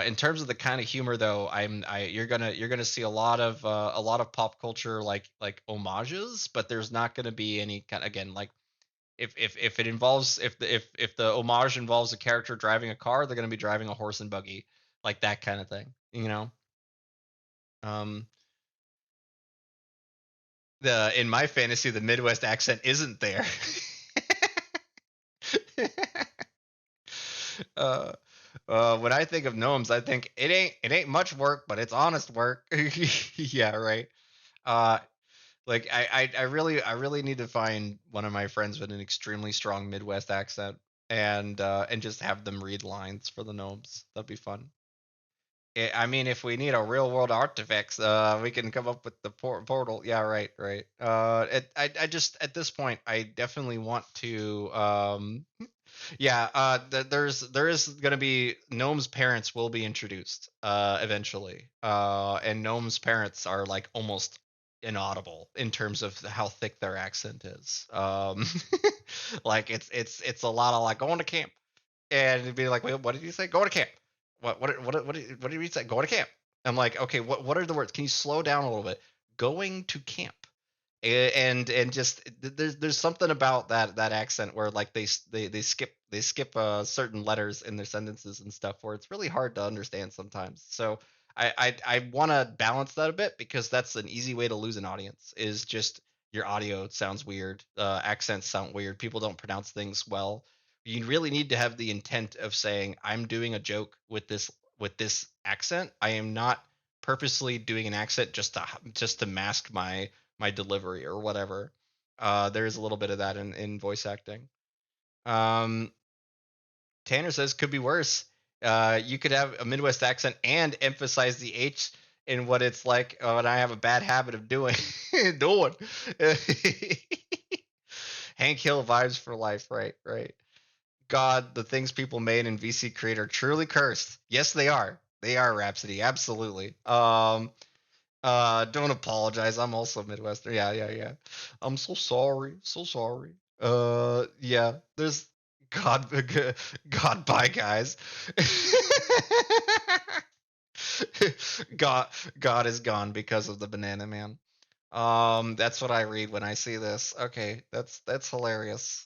in terms of the kind of humor, though, you're gonna see a lot of pop culture like homages, but there's not gonna be any kind again like if it involves if the homage involves a character driving a car, they're gonna be driving a horse and buggy, like that kind of thing, you know. Um, the in my fantasy, the Midwest accent isn't there. uh, when I think of gnomes, I think it ain't much work, but it's honest work. Yeah, right. Uh, like I really need to find one of my friends with an extremely strong Midwest accent and just have them read lines for the gnomes. That'd be fun. I mean, if we need a real world artifacts, we can come up with the portal. Yeah, right, right. I just at this point, I definitely want to. Yeah, there is gonna be Gnome's parents will be introduced eventually, and Gnome's parents are like almost inaudible in terms of how thick their accent is. Like it's a lot of like going to camp and it'd be like, wait, what did you say? Go to camp. What did you say? Go to camp. I'm like, okay, what are the words? Can you slow down a little bit? Going to camp. And just there's something about that accent where like they skip certain letters in their sentences and stuff where it's really hard to understand sometimes. So I want to balance that a bit because that's an easy way to lose an audience is just your audio sounds weird, accents sound weird, people don't pronounce things well. You really need to have the intent of saying I'm doing a joke with this accent. I am not purposely doing an accent just to mask my delivery or whatever. There is a little bit of that in voice acting. Um, Tanner says could be worse. You could have a Midwest accent and emphasize the H in what it's like. And I have a bad habit of doing. doing. Hank Hill vibes for life. Right. Right. God, the things people made in VC Create are truly cursed. Yes, they are. They are Rhapsody. Absolutely. Don't apologize. I'm also Midwestern. Yeah, yeah, yeah. I'm so sorry. So sorry. Yeah. There's God. God. Bye, guys. God. God is gone because of the Banana Man. That's what I read when I see this. Okay, that's hilarious.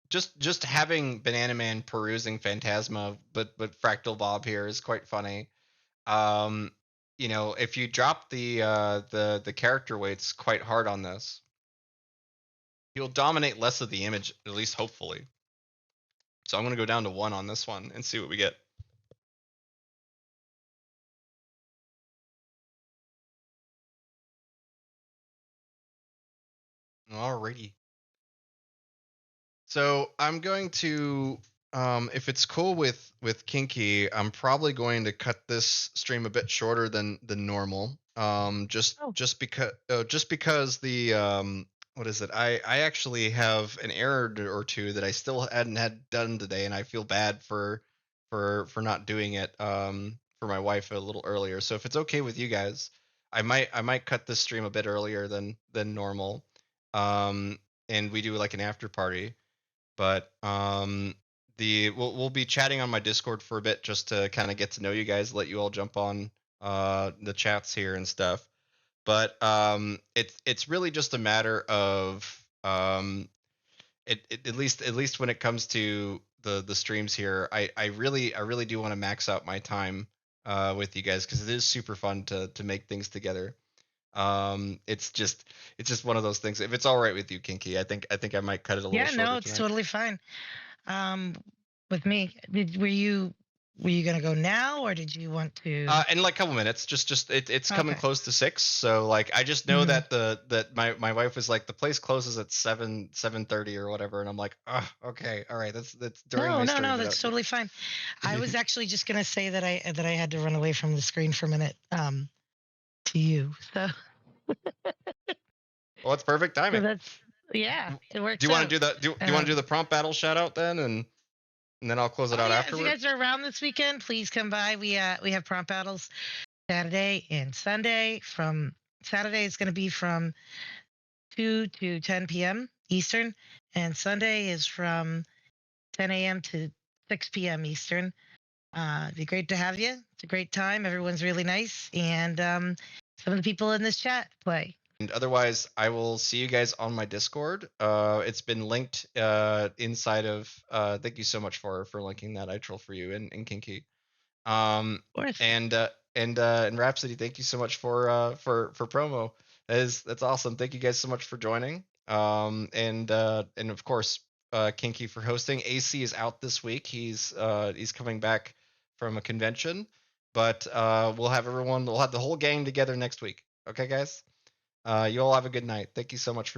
Just having Banana Man perusing Phantasma, but Fractal Bob here is quite funny. Um, if you drop the character weights quite hard on this, you'll dominate less of the image, at least hopefully. So I'm gonna go down to 1 on this one and see what we get. Alrighty. So I'm going to, if it's cool with Kinky, I'm probably going to cut this stream a bit shorter than normal. Just Oh, just because just because the what is it? I actually have an error or two that I still hadn't had done today, and I feel bad for not doing it for my wife a little earlier. So if it's okay with you guys, I might cut this stream a bit earlier than normal. Um, and we do like an after party but the we'll be chatting on my Discord for a bit just to kind of get to know you guys, let you all jump on the chats here and stuff. But it's really just a matter of at least when it comes to the streams here, I really do want to max out my time with you guys because it is super fun to make things together. It's just one of those things. If it's all right with you, Kinky, I might cut it a little Yeah, no, shorter it's tonight. totally fine. Um, with me, were you gonna go now, or did you want to? In like a couple minutes, it's coming Okay. close to 6. So like I just know Hmm. that my wife was like the place closes at 7:30 or whatever, and I'm like, oh, okay, all right, that's during No, my no, stream, no, but that's totally fine. I was actually just gonna say that I had to run away from the screen for a minute to you. well, it's perfect So timing. that's yeah, Do it you works want to out. do the do you want to do Um, the prompt battle shout out then, and then I'll close it oh out yeah, if you afterward? guys are around this weekend, please come by. We have prompt battles Saturday and Sunday. From Saturday is going to be from 2 to 10 p.m. Eastern, and Sunday is from 10 a.m. to 6 p.m. Eastern. It'd be great to have you. It's a great time. Everyone's really nice, and some of the people in this chat play. And otherwise, I will see you guys on my Discord. It's been linked inside of. Thank you so much for linking that. I troll for you and Kinky. Um, Of course. and Rhapsody, thank you so much for promo. That's awesome. Thank you guys so much for joining. And of course, Kinky for hosting. AC is out this week. He's coming back from a convention, but we'll have the whole gang together next week. Okay, guys. You all have a good night. Thank you so much for